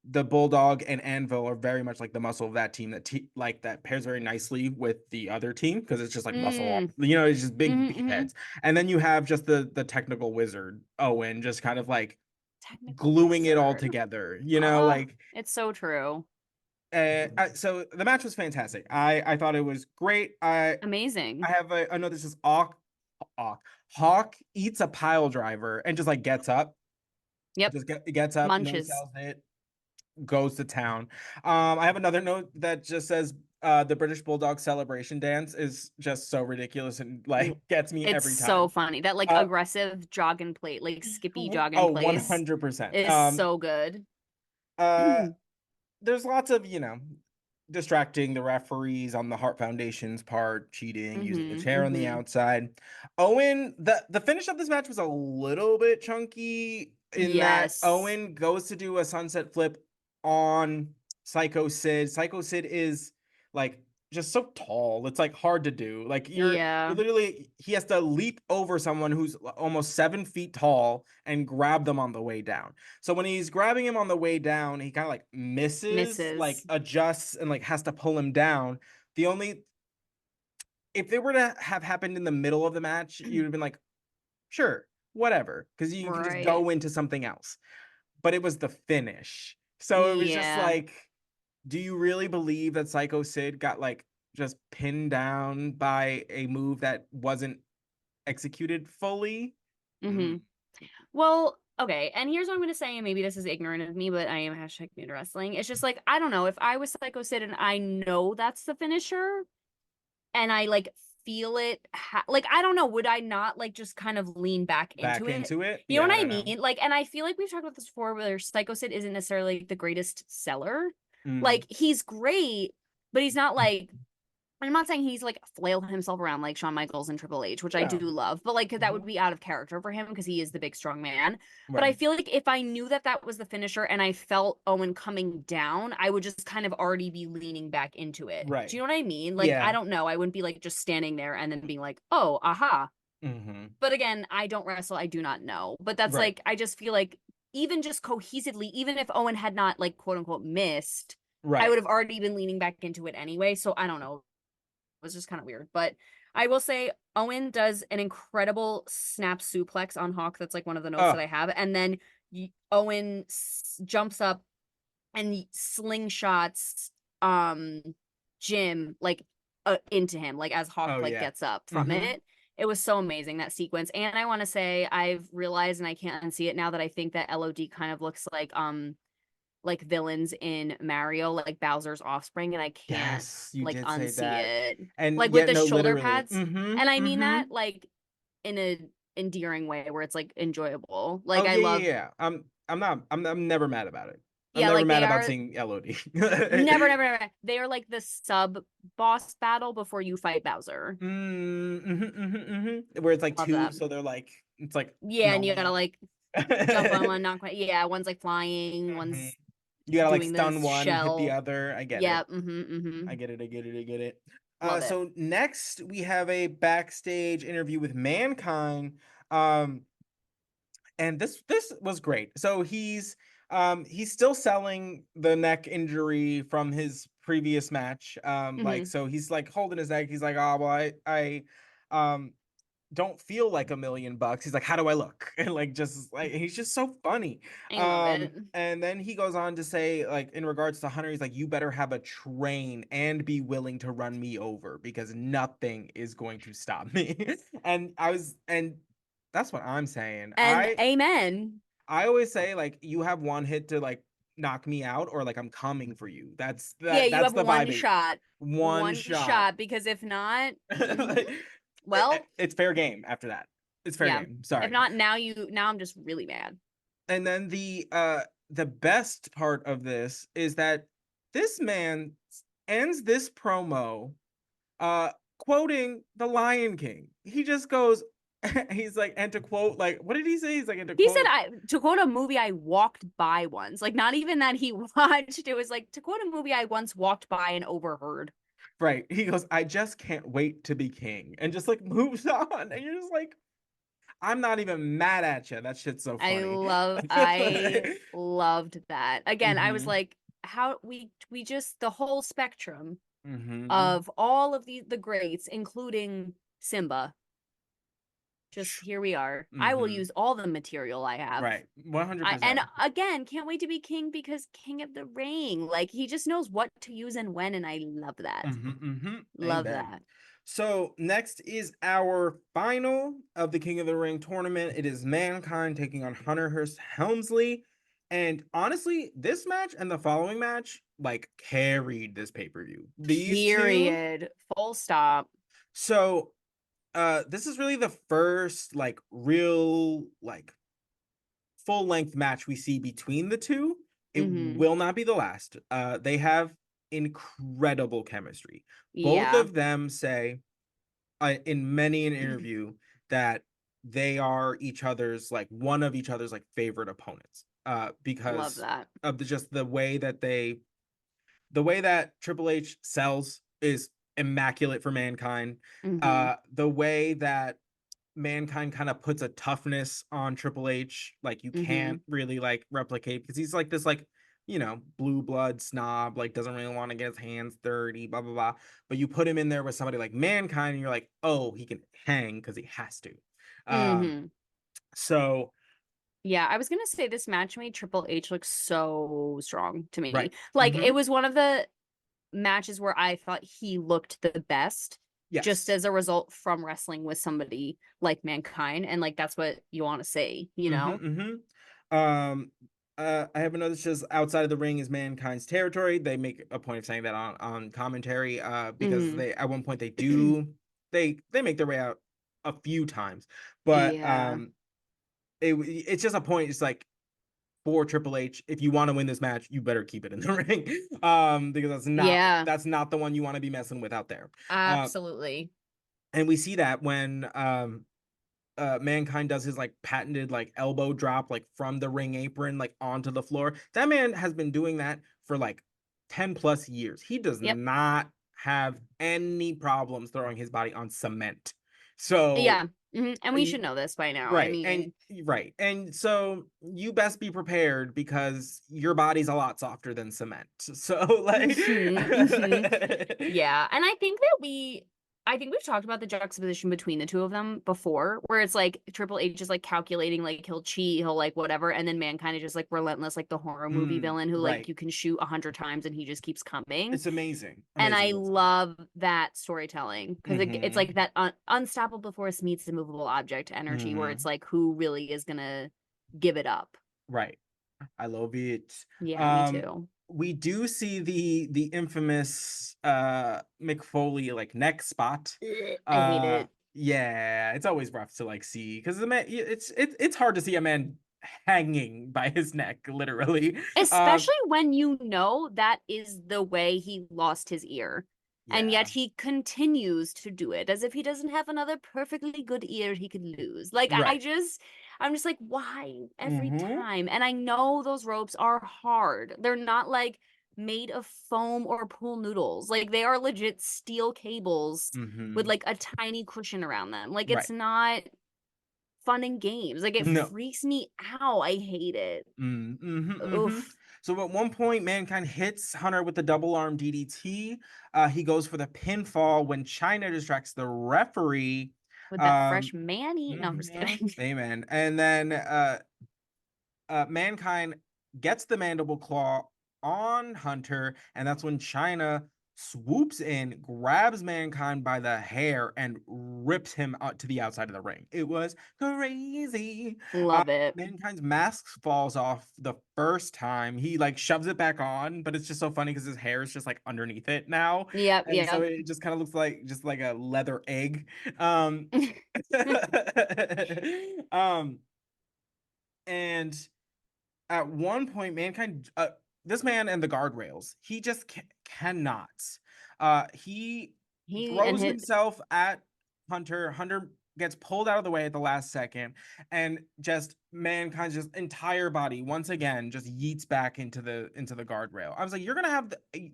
the Bulldog and Anvil are very much like the muscle of that team like that pairs very nicely with the other team because it's just like muscle, Mm. it's just big Mm-hmm, beef mm-hmm. heads. And then you have just the technical wizard Owen just kind of like Technical gluing it all wizard. together, Oh, like it's so true. so the match was fantastic. I thought it was great. I Amazing. have I know this is Hawk eats a pile driver and just like gets up, Yep. gets up, no Munches. sells it, goes to town. I have another note that just says the British Bulldog celebration dance is just so ridiculous and like gets me It's every so time. funny. That like Uh aggressive jog and plate, like skippy jog and oh, place 100%. is so good. Uh there's lots of, distracting the referees on the Hart Foundation's part, cheating, using the Mm-hmm. chair on the Mm-hmm. outside. Owen, the finish of this match was a little bit chunky in that Yes. Owen goes to do a sunset flip on Psycho Sid. Psycho Sid is like just so tall. It's like hard to do. Like you're Yeah. literally he has to leap over someone who's almost 7 feet tall and grab them on the way down. So when he's grabbing him on the way down, he kind of like misses, like Misses. adjusts and like has to pull him down. The only if it were to have happened in the middle of the match, you'd have been like, sure, whatever, because you can just Right. go into something else. But it was the finish. So it was just Yeah. like, do you really believe that Psycho Sid got like just pinned down by a move that wasn't executed fully? Mm-hmm. Mm, Well, okay, and here's what I'm gonna say, and maybe this is ignorant of me, but I am hashtag mid wrestling. It's just like, I don't know, if I was Psycho Sid and I know that's the finisher and I like feel it like, I don't know, would I not like just kind of lean back into back it? into it? You know Yeah, what I I don't know. mean? Like, and I feel like we've talked about this before where Psycho Sid isn't necessarily the greatest seller. Mm. Like, he's great, but he's not like, I'm not saying he's like flail himself around like Shawn Michaels and Triple H, which I do No. love, but like, 'cause that would Mhm. be out of character for him because he is the big strong man. But I Right. feel like if I knew that that was the finisher and I felt Owen coming down, I would just kind of already be leaning back into it. Do Right. you know what I mean? Like, I Yeah. don't know. I wouldn't be like just standing there and then being like, oh, aha. Hmm. But again, I don't wrestle. I do not know. But that's Right. like, I just feel like even just cohesively, even if Owen had not like quote unquote missed, I Right. would have already been leaning back into it anyway. So I don't know, was just kind of weird. But I will say Owen does an incredible snap suplex on Hawk. That's like one of the notes that Oh, I have. And then Owen jumps up and slingshots Jim like into him, like as Hawk oh like yeah. gets up from Hmm. it. It was so amazing, that sequence. And I want to say I've realized, and I can't unsee it now, that I think that LOD kind of looks like villains in Mario, like Bowser's offspring, and I can't Yes, you like did say unsee that. it. And Like with yet the no, shoulder literally. pads. Hmm. And I mean Hmm. that like in a endearing way where it's like enjoyable. Like Oh I yeah, yeah, love, yeah. I'm never mad about it. I'm Yeah, never like mad they about are seeing LOD. never, never, never. They are like the sub boss battle before you fight Bowser. Where it's like Love two, that. so they're like it's like Yeah, and you gotta normal. like jump on one, not quite. Yeah, one's like flying, Mhm. one's You gotta like doing the stun one, hit the shell. other. I get Yeah, it. I get it. I get it. I get it. love it. So next we have a backstage interview with Mankind. Um, and this was great. So he's still selling the neck injury from his previous match. Like Hmm. so he's like holding his neck. He's like, oh well, I don't feel like $1,000,000. He's like, how do I look? And like just like he's just so funny. I love it. And then he goes on to say, like, in regards to Hunter, he's like, you better have a train and be willing to run me over because nothing is going to stop me. And that's what I'm saying. And amen. I always say, like, you have one hit to like knock me out, or like I'm coming for you. Yeah, you That's have the one vibe. shot. One One shot. shot, because if not, Like, well, it's fair game after that. It's fair yeah. game. If Sorry. not, now I'm just really mad. And then the best part of this is that this man ends this promo uh quoting the Lion King. He just goes he's like, and to quote, like, what did he say? He's like, and to He said, quote, "I to quote a movie I walked by once." Like, not even that he watched. It was like to quote a movie I once walked by and overheard. right. He goes, I just can't wait to be king, and just like moves on. And you're just like, I'm not even mad at you. That shit's so funny. I loved that. Again, I was Mm-hmm. like, how we just the whole spectrum Mm-hmm. of all of the greats, including Simba. Just here we are. I will Mm-hmm. use all the material I have. Right. 100%. And again, can't wait to be king because King of the Ring. Like he just knows what to use and when, and I love that. Mm-hmm, mm-hmm. Love Amen. that. So next is our final of the King of the Ring tournament. It is Mankind taking on Hunter Hearst Helmsley. And honestly, this match and the following match like carried this pay-per-view. These two. Period. Full stop. So this is really the first like real like full-length match we see between the two. It Mm-hmm. will not be the last. They have incredible chemistry. Both Yeah. of them say in many an interview that they are each other's like one of each other's like favorite opponents Love because that. of just the way that Triple H sells is immaculate for Mankind. Mm-hmm. The way that Mankind kind of puts a toughness on Triple H like you Mm-hmm. can't really like replicate because he's like this like blue blood snob, like doesn't really want to get his hands dirty, blah blah blah. But you put him in there with somebody like Mankind, and you're like, oh, he can hang because he has to. Um, Mm-hmm. so Yeah, I was gonna say this match made Triple H look so strong to me. right. Like Mm-hmm. it was one of the matches where I thought he looked the best just Yes. as a result from wrestling with somebody like Mankind. And like that's what you want to say, you know? Mm-hmm. Mm-hmm. I have noticed just outside of the ring is Mankind's territory. They make a point of saying that on commentary, because Mm-hmm. they at one point they make their way out a few times, but Yeah. it's just a point. It's like for Triple H, if you want to win this match, you better keep it in the ring, because Yeah, that's not the one you want to be messing with out there. Uh, absolutely. and we see that when Mankind does his like patented like elbow drop like from the ring apron like onto the floor. That man has been doing that for like 10 plus years. He does Yep. not have any problems throwing his body on cement. So Yeah. And we should know this by now. I right. mean, And so you best be prepared because your body's a lot softer than cement. So like yeah. And I think we've talked about the juxtaposition between the two of them before, where it's like Triple H is like calculating, like he'll cheat, he'll like whatever, and then Mankind is just like relentless, like the horror movie villain who like right. you can shoot 100 times and he just keeps coming. It's amazing. And I Amazing. love that storytelling because it's Mm-hmm. like that unstoppable force meets immovable object energy, where it's Mm-hmm. like who really is gonna give it up. Right. I love it. Yeah, me too. We do see the infamous McFoley like neck spot. Ugh, I hate it. Yeah, it's always rough to like see because the man it's hard to see a man hanging by his neck, literally. Um, Especially when you know that is the way he lost his ear. And yeah, yet he continues to do it as if he doesn't have another perfectly good ear he could lose. Like right. I'm just like, why every Mm-hmm. time? And I know those ropes are hard. They're not like made of foam or pool noodles. Like they are legit steel cables with Mm-hmm. like a tiny cushion around them. Like Right. it's not fun and games. Like it No. freaks me out. I hate it. Mm-hmm, mm-hmm. Oof. So at one point, Mankind hits Hunter with the double arm DDT. He goes for the pinfall when Chyna distracts the referee. With that Um, fresh mayonnaise. No, I'm just kidding. Amen. And then Mankind gets the mandible claw on Hunter, and that's when Chyna swoops in, grabs Mankind by the hair, and rips him out to the outside of the ring. It was crazy. Love it. Mankind's mask falls off the first time. He like shoves it back on, but it's just so funny because his hair is just like underneath it now, Yep, and so yep. it just kind of looks like just like a leather egg. Um, um, and at one point, Mankind, this man and the guardrails, he just cannot. He He and throws his himself at Hunter. Hunter gets pulled out of the way at the last second, and just Mankind's just entire body once again just yeets back into the guardrail. I was like, you're gonna have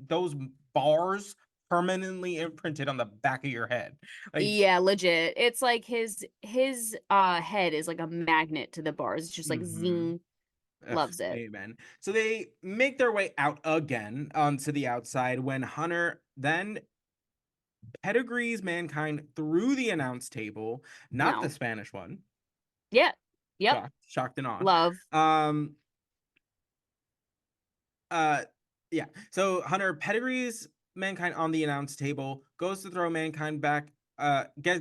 those bars permanently imprinted on the back of your head, like. yeah, legit. It's like his head is like a magnet to the bars. It's just like Mm-hmm. zing. Ugh, Loves it. amen. So they make their way out again onto the outside when Hunter then pedigrees Mankind through the announce table, not the No. Spanish one. Yeah. Yep. Shocked and awe. Love. Um, uh, yeah. So Hunter pedigrees Mankind on the announce table, goes to throw Mankind back.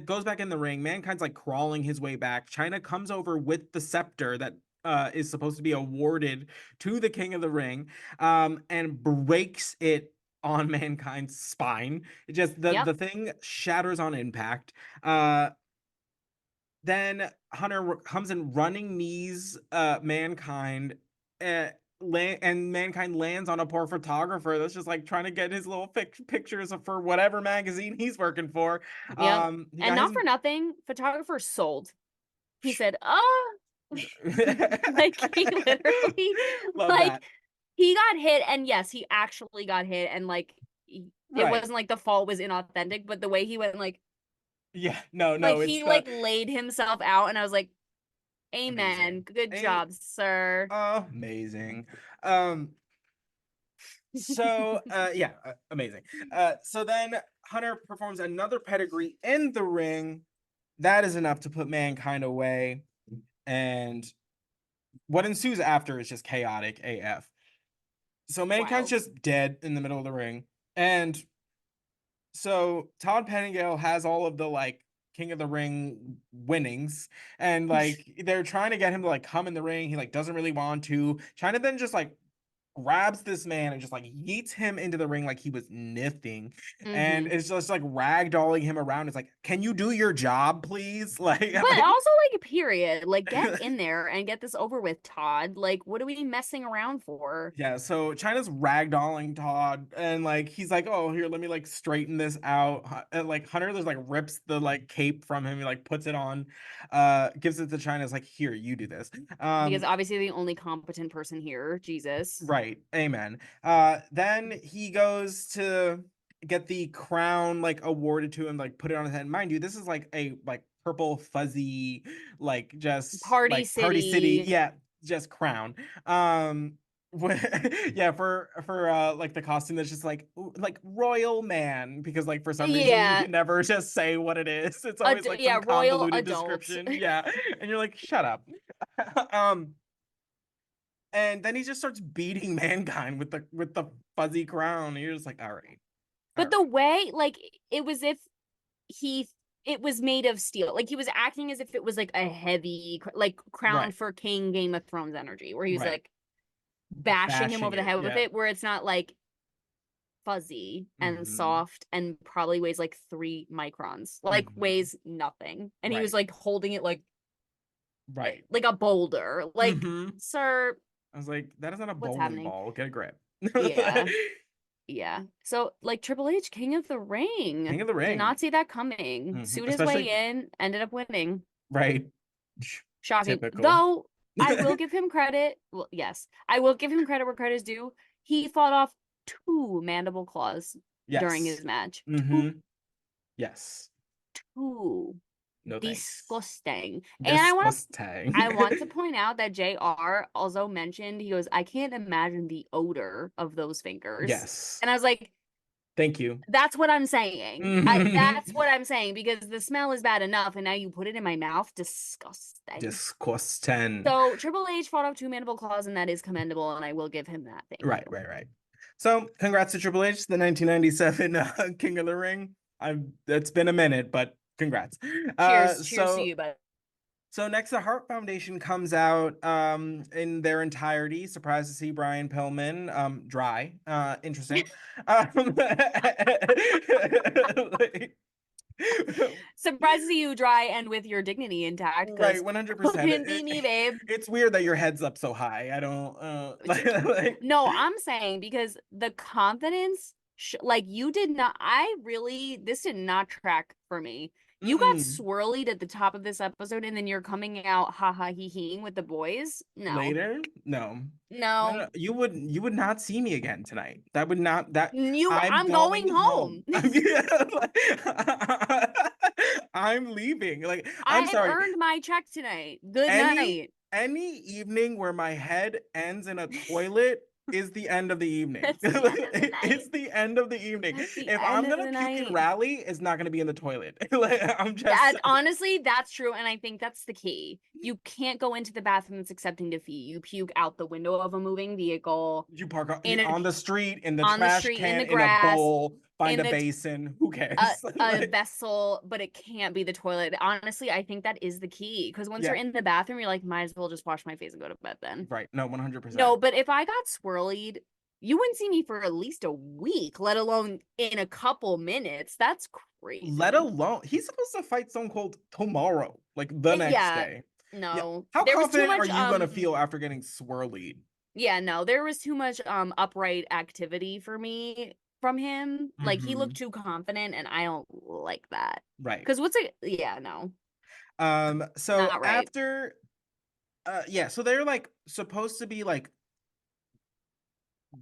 Goes back in the ring. Mankind's like crawling his way back. Chyna comes over with the scepter that is supposed to be awarded to the King of the Ring, and breaks it on Mankind's spine. It just Yep. the thing shatters on impact. Uh, then Hunter comes in running knees Mankind, uh, and Mankind lands on a poor photographer that's just like trying to get his little pictures for whatever magazine he's working for. Yep. He And got not his for nothing, photographer sold. He said, "Oh, like he literally love like that. he got hit and yes, he actually got hit and like it Right. wasn't like the fall was inauthentic, but the way he went Yeah, no, like no, it's he the like laid himself out and I was like, "Amen. amazing. Good job, sir." Amazing. Um, yeah, amazing. So then Hunter performs another pedigree in the ring. That is enough to put Mankind away. And what ensues after is just chaotic AF. So Mankind's Wild. just dead in the middle of the ring. And so Todd Pettingill has all of the like King of the Ring winnings, and like they're trying to get him to like come in the ring. He like doesn't really want to. China then just like grabs this man and just like yeets him into the ring like he was nifting, and Mm-hmm. it's just like ragdolling him around. It's like, can you do your job, please? Like, But also, like, period. Like, get in there and get this over with, Todd. Like, what are we messing around for? yeah. So China's ragdolling Todd, and like he's like, oh, here, let me like straighten this out. And like Hunter just like rips the like cape from him. He like puts it on, gives it to China. It's like, here, you do this. Because obviously the only competent person here, Jesus. Right. Amen. Then he goes to get the crown like awarded to him, like put it on his head. Mind you, this is like a like purple fuzzy, like just Party like Party City, City. yeah, just crown. Um yeah, for like the costume that's just like royal man, because like for some reason you Yeah. can never just say what it is. It's always like some Yeah, royal convoluted adult. description. Yeah. And you're like, shut up. um and then he just starts beating Mankind with the fuzzy crown. And you're just like, all right, all But the right, way, like, it was if he, it was made of steel. Like, he was acting as if it was like a heavy, like, Crown right, for King Game of Thrones energy, where he was right. like bashing him Bashing over the it, head with yeah. it, where it's not like fuzzy and Mm-hmm. soft and probably weighs like 3 microns, like Mm-hmm. weighs nothing. And he was Right. like holding it like Right. like a boulder. Like, sir, I was like, that is not a what's bowling happening? ball. Get a grip. Yeah. Yeah. So, like, Triple H, King of the Ring. King of the Did Ring. not see that coming. Sued his Especially, way in, ended up winning. right. Shocking. Typical. Though I will give him credit. Well, yes, I will give him credit where credit is due. He fought off two mandible claws during Yes. his match. Yes. Two. No thanks. Disgusting. And Disgusting. I want to point out that JR also mentioned, he goes, I can't imagine the odor of those fingers. Yes. And I was like, Thank you. that's what I'm saying. That's what I'm saying, because the smell is bad enough, and now you put it in my mouth. Disgusting. Disgusting. So Triple H fought off two mandible claws, and that is commendable, and I will give him that. Thank Right, you. right. So, congrats to Triple H, the 1997 King of the Ring. It's been a minute, but congrats. Cheers to you, bud. So next, the Hart Foundation comes out in their entirety. Surprised to see Brian Pillman dry. Interesting. Like, Surprised to see you dry and with your dignity intact. right, Because 100%. couldn't be me, babe. It's weird that your head's up so high. I don't No, I'm saying because the confidence, like you did not. This did not track for me. You got swirlied at the top of this episode, and then you're coming out ha ha he heing with the boys. No, later. No. no. You would not see me again tonight. That would not that I'm I'm going home. I'm leaving. Like, I'm I've sorry. earned my check tonight. Good night. Any evening where my head ends in a toilet is the end of the evening. It's the end of the evening. If I'm gonna puke and rally, it's not gonna be in the toilet. Like, I'm just honestly, that's true, and I think that's the key. You can't go into the bathroom that's accepting defeat. You puke out the window of a moving vehicle. You park on the street, in the on the trash street, can, in the grass, in a bowl, find in a basin. Who cares? a vessel, but it can't be the toilet. Honestly, I think that is the key, because once you're in the bathroom, you're like, might as well just wash my face and go to bed then. Right. No, 100%. No, but if I got swirlied, you wouldn't see me for at least a week, let alone in a couple minutes. That's crazy. Let alone, he's supposed to fight Stone Cold tomorrow, like the next day. No. How confident are you gonna feel after getting swirlied? Yeah, no, there was too much upright activity for me from him. Like, he looked too confident, and I don't like that. Right. Because no. So after so they're like supposed to be like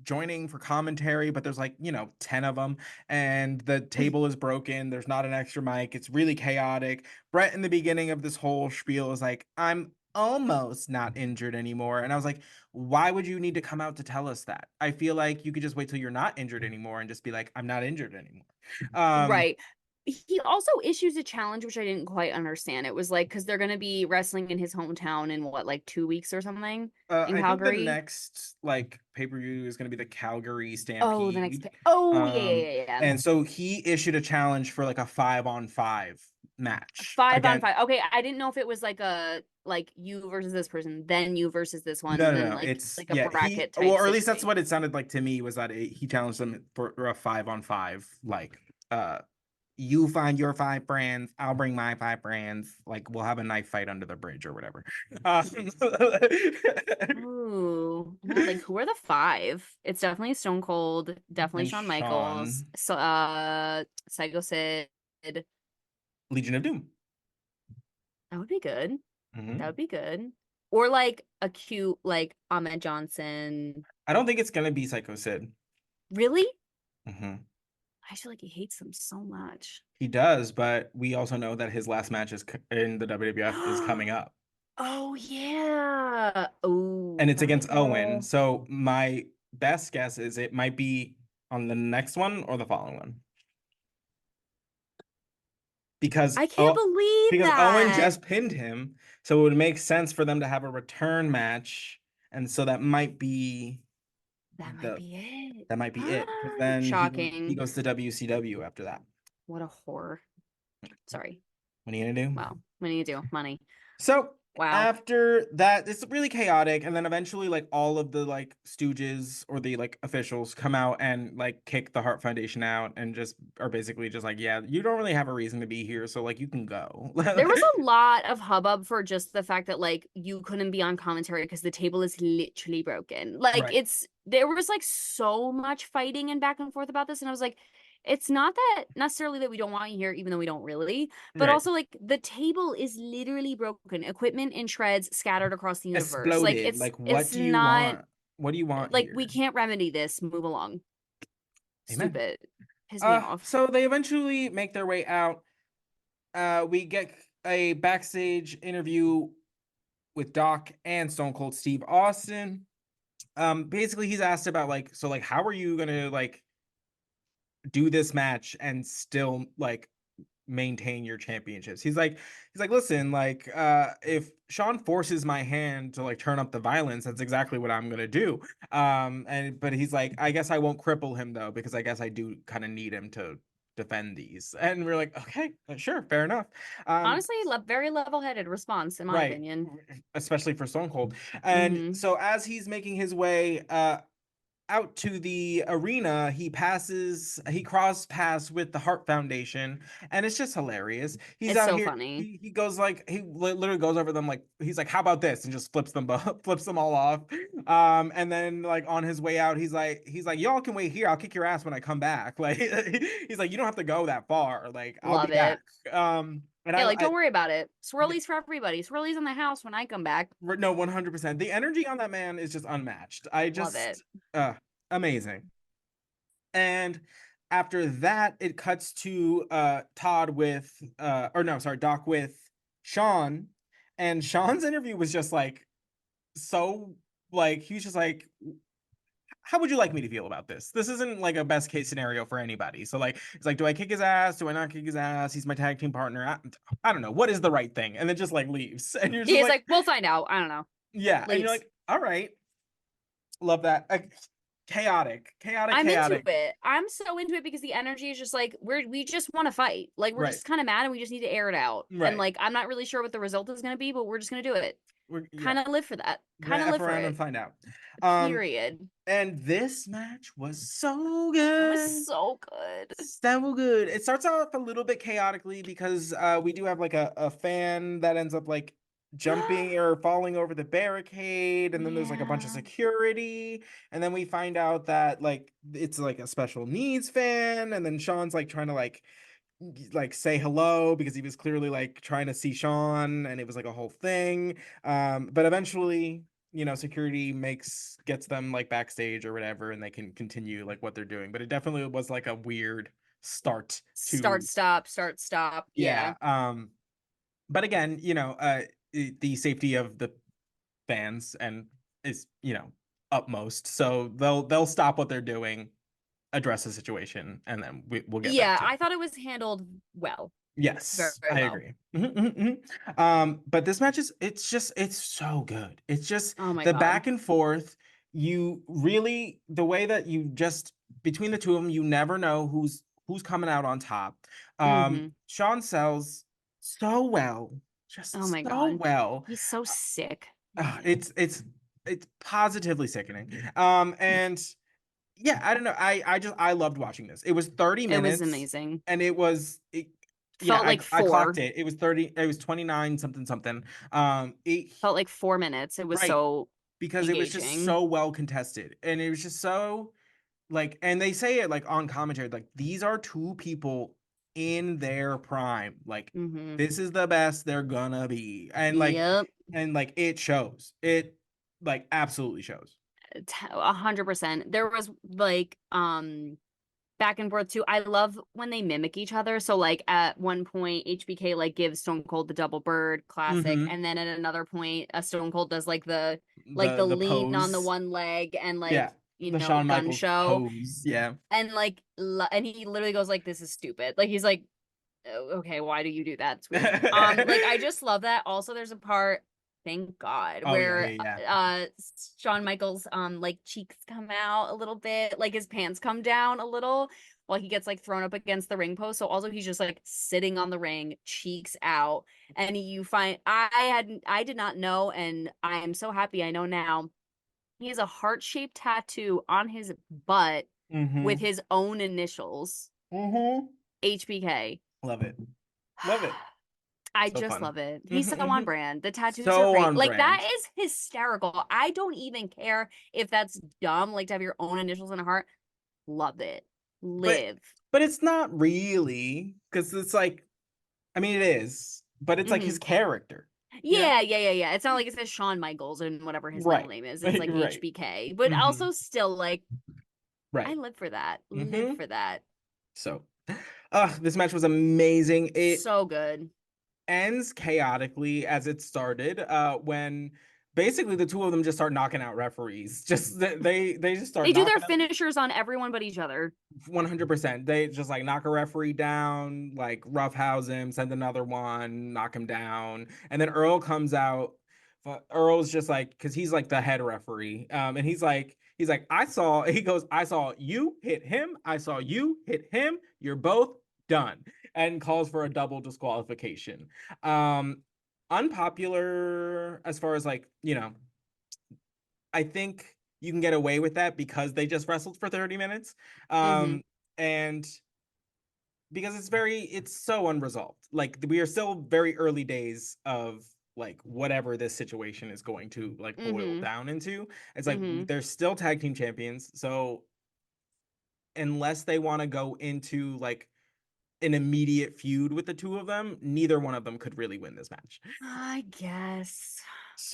joining for commentary, but there's like 10 of them, and the table is broken. There's not an extra mic. It's really chaotic. Brett in the beginning of this whole spiel is like, I'm almost not injured anymore, and I was like, why would you need to come out to tell us that? I feel like you could just wait till you're not injured anymore and just be like, I'm not injured anymore. Right. He also issues a challenge, which I didn't quite understand. It was like, because they're going to be wrestling in his hometown in what, like 2 weeks or something in Calgary? I think the next pay-per-view is going to be the Calgary Stampede. Oh, the next. Yeah. And so he issued a challenge for like a 5-on-5 match. 5-on-5. Okay, I didn't know if it was like you versus this person, then you versus this one. No. It's like a bracket type. Or at least that's what it sounded like to me, was that he challenged them for a 5-on-5, like you find your 5 brands, I'll bring my 5 brands. Like, we'll have a knife fight under the bridge or whatever. Ooh, like, who are the 5? It's definitely Stone Cold, definitely Shawn Michaels, Psycho Sid, Legion of Doom. That would be good. That would be good. Or like a cute Ahmed Johnson. I don't think it's gonna be Psycho Sid. Really? I feel like he hates them so much. He does, but we also know that his last match is in the WWF is coming up. Oh yeah. Oh. And it's against Owen. So my best guess is it might be on the next one or the following one. Because I can't believe because Owen just pinned him, so it would make sense for them to have a return match, and so that might be it. That might be it. Then shocking. He goes to WCW after that. What a whore. Sorry. What are you gonna do? Well, what are you gonna do? Money. So Wow. After that, it's really chaotic, and then eventually, like, all of the like stooges or the like officials come out and like kick the Hart Foundation out, and just are basically just like, yeah, you don't really have a reason to be here, so like you can go. There was a lot of hubbub for just the fact that like you couldn't be on commentary because the table is literally broken. Like Right, there was like so much fighting and back and forth about this, and I was like, it's not that necessarily that we don't want you here, even though we don't really, but right. also like the table is literally broken, equipment in shreds scattered across the universe. Like Exploded. Like, what it's do you not want? What do you want like we here? can't remedy this. Move along. Amen. Stupid. Piss me off. So they eventually make their way out. We get a backstage interview with Doc and Stone Cold Steve Austin. Basically he's asked about like, so like, how are you gonna like do this match and still like maintain your championships? He's like, listen, like, if Sean forces my hand to like turn up the violence, that's exactly what I'm gonna do. And but he's like, I guess I won't cripple him though, because I guess I do kind of need him to defend these. And we're like, okay, sure, fair enough. um Honestly, very level-headed response, in my right, opinion. especially for Stone Cold. And Mm-hmm. so as he's making his way out to the arena, he cross paths with the Hart Foundation, and it's just hilarious. He's It's out so here, funny. he goes like, he literally goes over them, like he's like, how about this, and just flips them flips them all off. And then like on his way out, he's like, y'all can wait here, I'll kick your ass when I come back. Like, he's like, you don't have to go that far, like I'll be Love back. it. And Yeah, like I don't worry about it. Swirlies for everybody. Swirlies in the house when I come back. no, 100%. The energy on that man is just unmatched. Love it. Amazing. And after that, it cuts to Todd with or no, sorry, Doc with Sean. And Sean's interview was just like, so like, he was just like, how would you like me to feel about this? This isn't like a best case scenario for anybody. So like, it's like, do I kick his ass? Do I not kick his ass? He's my tag team partner. I don't know. What is the right thing? And then just like leaves. And you're just He's like, like, we'll find out. I don't know. yeah. And you're Leaves. like, all right. Love that. Chaotic, chaotic, I'm into chaotic. it. I'm so into it because the energy is just like we just want to fight. Like we're Right, just kind of mad and we just need to air it out. And right. like I'm not really sure what the result is going to be, but we're just going to do it. Yeah, Kind of live for that. we're Kind gonna of f live for around and it. find out. Um, Period. and this match was so It was good. so good. So good. It starts off a little bit chaotically because we do have like a fan that ends up like jumping or falling over the barricade, and then there's like a bunch of Yeah. security, and then we find out that like it's like a special needs fan, and then Sean's like trying to like say hello because he was clearly like trying to see Sean, and it was like a whole thing. But eventually, security gets them like backstage or whatever, and they can continue like what they're doing. But it definitely was like a weird start Start, to, stop, start, stop. Yeah. yeah. But again, the safety of the fans and is, upmost. So they'll stop what they're doing, address the situation, and then we'll get back Yeah, to it. I thought it was handled well. Very, Yes, very I well. agree. But this match it's so good. It's just Oh my the God. back and forth. The way that you just, between the two of them, you never know who's coming out on top. Mm-hmm. Sean sells so well, Oh just my so God. well. He's so sick. Uh, Love it. it's it's it's positively sickening. And yeah, I don't know. I loved watching this. It was 30 It was minutes, amazing. and yeah, Felt like I clocked 4. it. It was 29 something something. Felt like 4 minutes. It was Right, so because it was just engaging. so well contested, and it was just so like, and they say it like on commentary, like these are two people in their prime. Like, Mm-hmm. this is the best they're gonna be. Yep. And like it shows. It like absolutely shows. 100%. There was like back and forth too. I love when they mimic each other. So like at one point HBK like gives Stone Cold the double bird classic, Mm-hmm. and then at another point a Stone Cold does like The the lean on the pose. one leg and like, Yeah. The Shawn gun Michaels show, pose. Yeah. and like and he literally goes like, this is stupid. Like he's like, "Oh, okay, why do you do that? It's weird." Like I just love that. Also, there's a part, thank God, Oh yeah, where yeah, yeah. Shawn Michaels like cheeks come out a little bit, like his pants come down a little while he gets like thrown up against the ring post. So also he's just like sitting on the ring, cheeks out. And you find I did not know, and I am so happy I know now. He has a heart-shaped tattoo on his butt with Mm-hmm. his own initials. Mm-hmm. HBK. Love it. Love it. I So just fun. love it. He's Mm-hmm, so mm-hmm. on brand. The tattoos are So great. on Like brand. that is hysterical. I don't even care if that's dumb, like to have your own initials in a heart. Love it. But Live. it's not really, because it's like, I mean, it is, but it's like his Hmm. character. You know? Yeah. It's not like it says Shawn Michaels and whatever his middle Right. name is. It's like Right. HBK. But Mm-hmm. also still like I Right. live for that. Live Mm-hmm. for that. So, this match was amazing. It So good. ends chaotically as it started, when basically the two of them just start knocking out referees. Just they just start They do their knocking them. finishers on everyone but each other. 100%. They just like knock a referee down, like roughhouse him, send another one, knock him down, and then Earl comes out. Earl's just like, because he's like the head referee, and he's like, I saw. He goes, I saw you hit him. I saw you hit him. You're both done, and calls for a double disqualification. Um, Unpopular as far as like, I think you can get away with that because they just wrestled for 30 minutes. Mm-hmm. And because it's so unresolved. Like we are still very early days of like whatever this situation is going to like boil Mm-hmm. down into. It's like Mm-hmm. they're still tag team champions. So unless they want to go into like an immediate feud with the two of them, neither one of them could really win this match. I guess.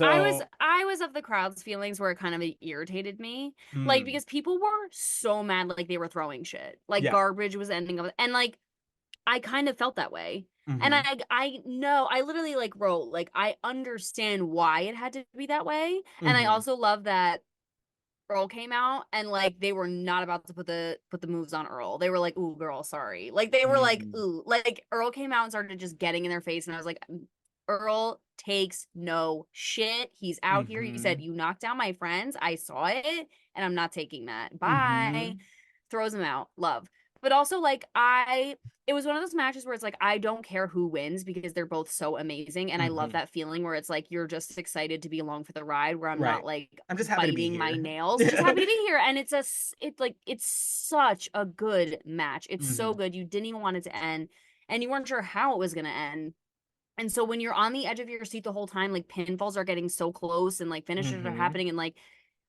I was So, I was of the crowd's feelings where it kind of irritated me. Like hmm, because people were so mad like they were throwing shit. Like yeah. garbage was ending up and like I kind of felt that way. And Hmm. I know I literally like wrote like I understand why it had to be that way. And I Hmm. also love that Earl came out and like they were not about to put the moves on Earl. They were like, "Ooh, girl, sorry." Like they were like, Hmm. "Ooh." Like Earl came out and started just getting in their face and I was like, Earl takes no shit. He's out here. He said, Hmm. "You knocked down my friends. I saw it and I'm not taking that. Bye." Hmm. Throws him out. Love. But also like it was one of those matches where it's like I don't care who wins because they're both so amazing and I love Hmm. that feeling where it's like you're just excited to be along for the ride where I'm not Right. like I'm just happy to be biting my here. nails. Just happy to be here and it's like it's such a good match. It's so Hmm. good. You didn't even want it to end and you weren't sure how it was going to end. And so when you're on the edge of your seat the whole time, like pinfalls are getting so close and like finishes are Hmm. happening and like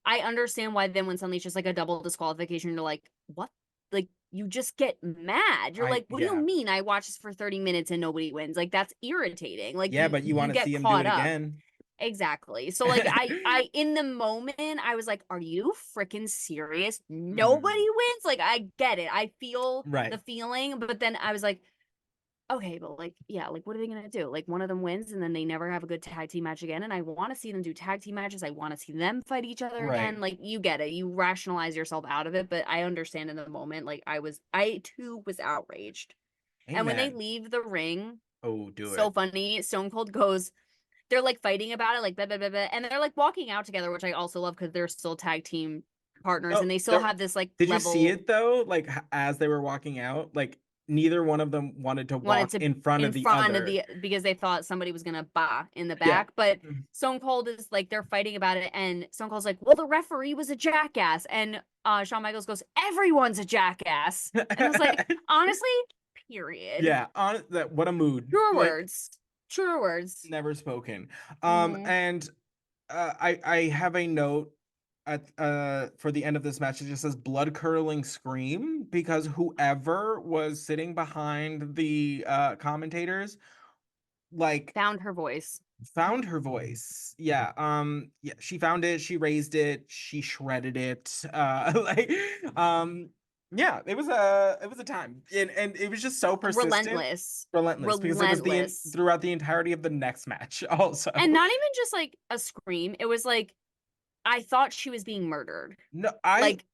I understand why then when suddenly it's just like a double disqualification, you're like, what? Like you just get mad. You're like, what do you Yeah. mean I watch this for 30 minutes and nobody wins? Like that's irritating. Like Yeah, but you you want to get see him do caught it up. again. Exactly. So like I in the moment I was like, are you freaking serious? Hmm. Nobody wins? Like I get it. I feel Right. the feeling, but then I was like, okay, but like, yeah, like what are they gonna do? Like one of them wins and then they never have a good tag team match again. And I want to see them do tag team matches. I want to see them fight each other Right. again. Like you get it. You rationalize yourself out of it, but I understand in the moment, like I too was outraged. And when they Amen. leave the ring, Oh, do so it. funny. Stone Cold goes, they're like fighting about it, like blah, blah, blah, blah, and they're like walking out together, which I also love because they're still tag team partners Oh, and they still there. have this like Did you see level it though? Like as they were walking out, like neither one of them wanted to wanted walk to in front in of the front of other. the because they thought somebody was gonna bah in the Yeah. back. But Stone Cold is like they're fighting about it, and Stone Cold's like, "Well, the referee was a jackass," and Shawn Michaels goes, "Everyone's a jackass," and I was like, honestly, period. Yeah. On that. What a mood. Truer Like words, truer words. never spoken. Mm-hmm. And I have a note at for the end of this match. It just says blood curdling scream because whoever was sitting behind the commentators like Found her voice. found her voice. Yeah. Yeah, she found it, she raised it, she shredded it. Like um yeah, it was a time. And it was just so persistent, Relentless, relentless because it was relentless, throughout the entirety of the next match also. and not even just like a scream. It was like I thought she was being murdered, No, I like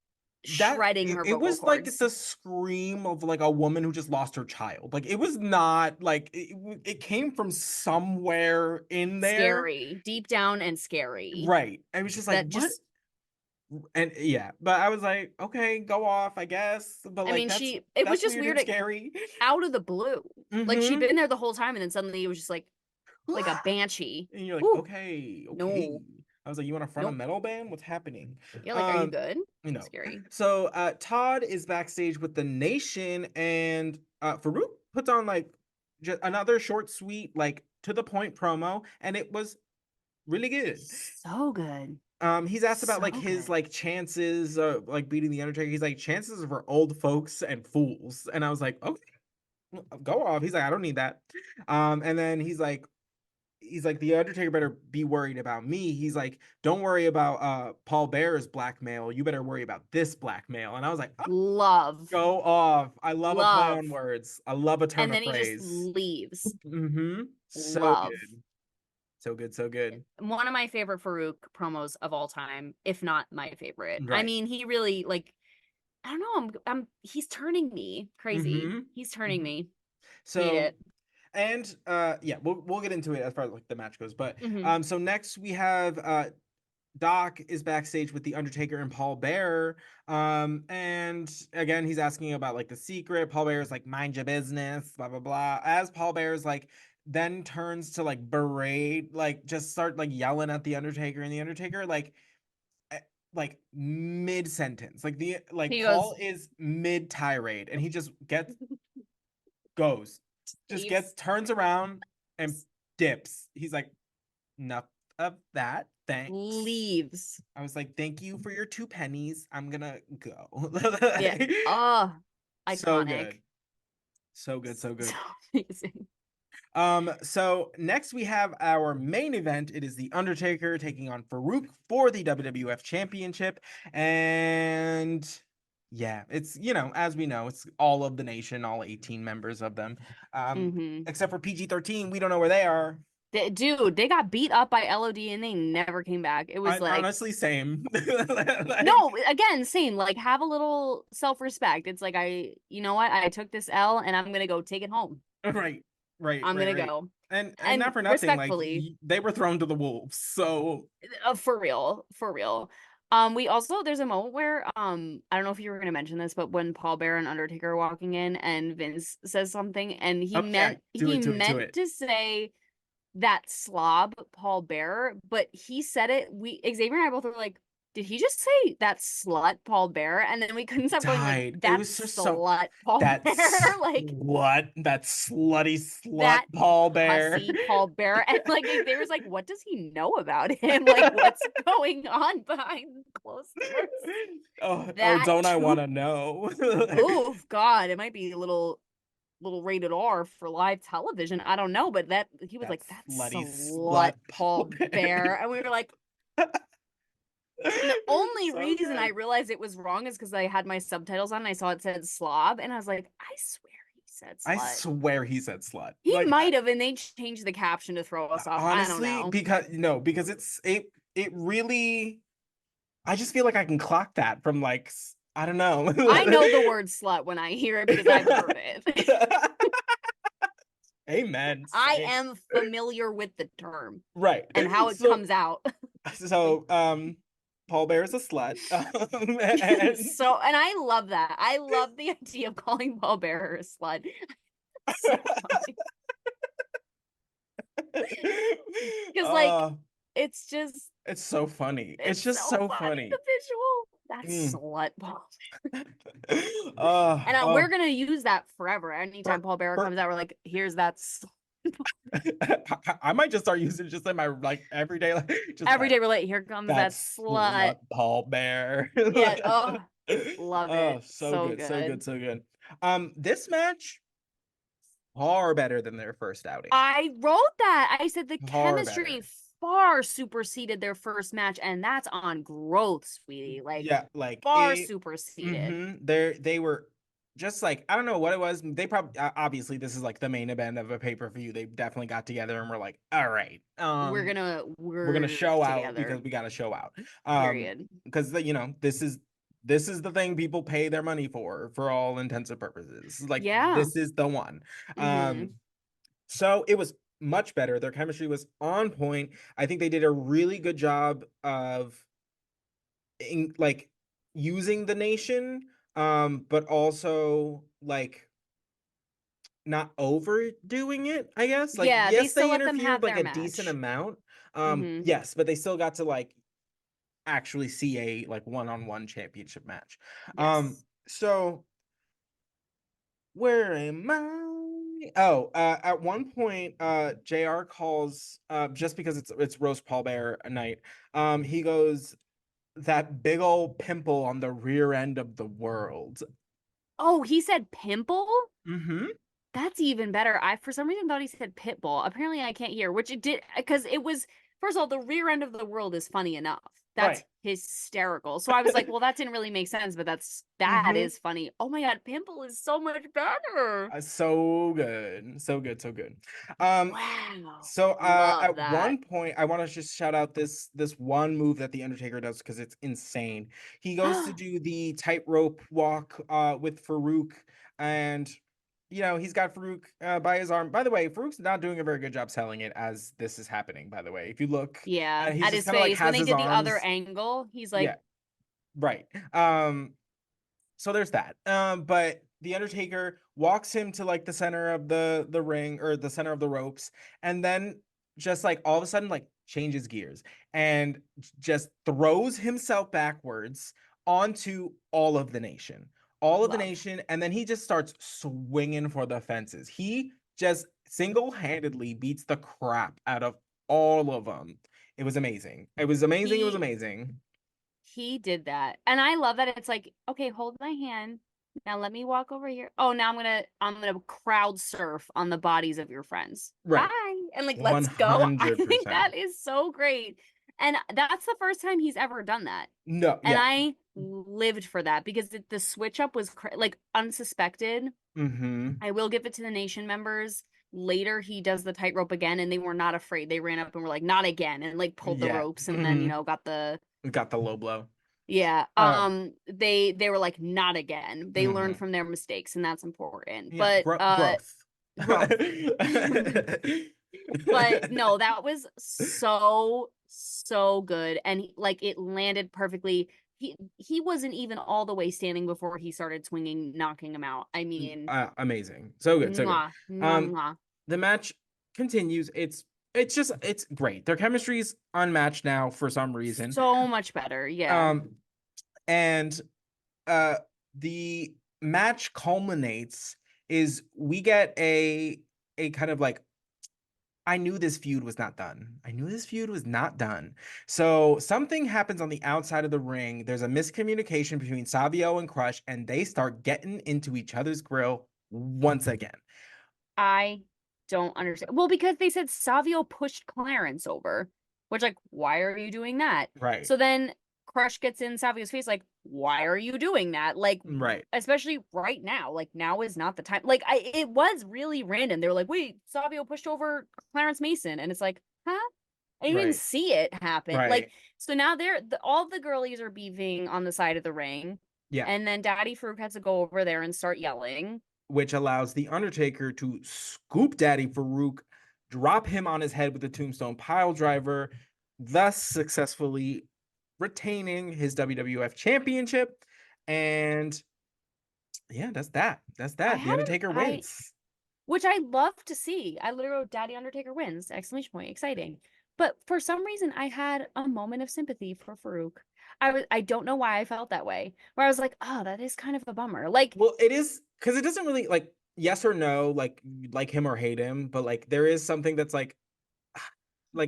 that shredding her it vocal was like cords. the scream of like a woman who just lost her child. Like it was not like it came from somewhere in there. Scary, deep down and scary. Right. I was just like, That what? just And yeah, but I was like, okay, go off, I guess. But I like mean, it was that's just weird weird, and scary. out of the blue. Like she'd Mm-hmm. been there the whole time, and then suddenly it was just like a banshee. And you're like, Ooh, okay, okay. no, I was like, you want to front a nope. metal band? What's happening? Yeah, like, are you Um, good? you know. Scary. So Todd is backstage with the Nation, and Farouk puts on like just another short, sweet, like to the point promo, and it was really good. So good. He's asked about like So his good. like chances like beating the Undertaker. He's like chances for old folks and fools, and I was like, okay, go off. He's like, I don't need that. And then he's like, the Undertaker better be worried about me. He's like, don't worry about Paul Bear's blackmail. You better worry about this blackmail. And I was like, oh, Love. go off. I love a play on Love. words. I love a turn And of then he just phrase. leaves. Mm-hmm. So Love. good. So good. So good. One of my favorite Farouk promos of all time, if not my favorite. I Right. mean, he really like, I don't know, he's turning me crazy. Mm-hmm. He's turning Mm-hmm. me. Hate So it. and yeah, we'll get into it as far as like the match goes. But Hmm. so next we have Doc is backstage with the Undertaker and Paul Bearer. And again, he's asking about like the secret. Paul Bearer's like, mind your business, blah blah blah. As Paul Bearer's like then turns to like berate, like just start like yelling at the Undertaker, and the Undertaker eh, like mid sentence. Like the like He Paul goes, is mid tirade and he just goes, just gets leaves. turns around and dips. He's like, enough of that. Thanks. Leaves. I was like, thank you for your 2 pennies. I'm gonna go. Yeah. Oh, So iconic. good. So good, so So good. amazing. So next we have our main event. It is The Undertaker taking on Farouk for the WWF Championship. And yeah, it's, as we know, it's all of the Nation, all 18 members of them. Hmm. Except for PG-13, we don't know where they are. Dude, they got beat up by LOD and they never came back. It was I, like, honestly, same. Like, no, again, same. Like, have a little self-respect. It's like, you know what? I took this L and I'm gonna go take it home. right, right, I'm right, gonna right. go. And not And for nothing, like respectfully, they were thrown to the wolves. So for real, for real. We also, there's a moment where I don't know if you were gonna mention this, but when Paul Bearer and Undertaker are walking in and Vince says something and he oh yeah, meant do he it, do it, do meant it. to say that slob Paul Bearer, but he said it. Xavier and I both were like, did he just say that slut Paul Bearer? And then we couldn't stop going like, Died. It that was just so slut Paul Bearer, like that slutty slut that Paul Bear. hussy Paul Bearer. And like Xavier's like, what does he know about him? Like, what's going on behind closed doors? Oh, That don't I want too. to know? Oh God, it might be a little rated R for live television. I don't know, but that he was That like, that slutty slut slut Paul Paul Bear. Bear. And we were like, and the only So reason I good. realized it was wrong is because I had my subtitles on and I saw it said slob, and I was like, I swear he said I slut. swear he said slut. He Like might have, and they changed the caption to throw us off. I don't honestly, know. because no, because it really. I just feel like I can clock that from like I don't know. I know the word slut when I hear it because I've heard it. Amen. I Same. am familiar with the term Right. and how it So comes out. Like, so Paul Bear is a slut. And and I love that. I love the idea of calling Paul Bearer a slut. So funny. Because like uh it's just it's so funny. It's it's just so so funny, the funny. visual. That's Mm. slut Paul. Uh, And uh, we're gonna use that forever. Anytime for, Paul Bearer for comes out, we're like, here's that I might just start using it just in my like everyday life. Just every that day we're like, here comes that that slut. slut Paul Bear. Yeah, oh, love Oh, it. so So good, so good. good, so good. This match far better than their first outing. I wrote that. I said the Far chemistry better. far superseded their first match, and that's on growth, sweetie. Like Yeah, like far it. superseded. They were just like I don't know what it was. They probably obviously this is like the main event of a pay-per-view. They definitely got together and were like, all right, We're gonna we're gonna work show out because together. we gotta show out. Period. Because this is the thing people pay their money for all intents and purposes. Like Yeah. this is the one. Mm-hmm. So it was much better. Their chemistry was on point. I think they did a really good job of like using the nation, but also like not overdoing it, I guess. Like, Yeah, they yes, still they let them interfered have like their a decent match. amount. Mm-hmm. Yes, but they still got to like actually see a like one-on-one championship match. Yes. So where am I? Oh, at one point, JR calls just because it's roast Paul Bear night. He goes, that big old pimple on the rear end of the world. Oh, he said pimple? Mm-hmm. That's even better. I for some reason thought he said pit bull. Apparently I can't hear, which it did because it was first of all, the rear end of the world is funny enough. That's Right. hysterical. So I was like, well, that didn't really make sense, but that Mm-hmm. is funny. Oh my God, pimple is so much better. So good. So good, so good. Um, Wow. so Love at that. one point, I want to just shout out this one move that the Undertaker does because it's insane. He goes to do the tightrope walk with Farouk, and he's got Farouk by his arm. By the way, Farouk's not doing a very good job selling it as this is happening, by the way. If you look, Yeah, he's at just his kind of like face. When has they his did the other arms. angle, he's Yeah, like, right. So there's that. But the Undertaker walks him to like the center of the ring or the center of the ropes, and then just like all of a sudden like changes gears and just throws himself backwards onto all of the nation. All of the love. nation, and then he just starts swinging for the fences. He just single-handedly beats the crap out of all of them. It was amazing. It was amazing. It was He amazing. He did that. And I love that it's like, okay, hold my hand. Now let me walk over here. Oh, now I'm gonna crowd surf on the bodies of your friends. Right. Bye. And like, let's go. I think 100%. that is so great. And that's the first time he's ever done that. No, And yeah. I lived for that because the switch up was like unsuspected. Mm-hmm. I will give it to the nation members. Later, he does the tightrope again, and they were not afraid. They ran up and were like, "Not again!" and like pulled the Yeah. ropes, and then Mm-hmm. got the Got the low blow. yeah. Um, They were like not again. They learned mm-hmm. from their mistakes and that's important. Yeah, But growth. growth. But no, that was so good and like it landed perfectly. He wasn't even all the way standing before he started swinging, knocking him out. I mean, Amazing. So good, so good. mwah, mwah, Um, mwah. the match continues. It's great. Their chemistry's unmatched now for some reason. So much better. Yeah. Um, and uh the match culminates is we get a kind of like I knew this feud was not done. I knew this feud was not done. So something happens on the outside of the ring. There's a miscommunication between Savio and Crush, and they start getting into each other's grill once again. I don't understand. Well, because they said Savio pushed Clarence over, which, like, why are you doing that? Right. So then Crush gets in Savio's face, like, why are you doing that? Like, Right. especially right now. Like, now is not the time. Like, it was really random. They were like, wait, Savio pushed over Clarence Mason. And it's like, huh? I didn't even Right. see it happen. Like, Right. so now all the girlies are beefing on the side of the ring. Yeah. And then Daddy Farouk has to go over there and start yelling. Which allows the Undertaker to scoop Daddy Farouk, drop him on his head with the Tombstone Pile Driver, thus successfully retaining his WWF Championship. And yeah, that's that. That's I that. The had Undertaker I wins. which I love to see. I literally wrote Daddy Undertaker wins! Exclamation point. Exciting. But for some reason I had a moment of sympathy for Farouk. I don't know why I felt that way. Where I was like, oh, that is kind of a bummer. Like, Well, it is because it doesn't really like yes or no, like him or hate him, but like there is something that's like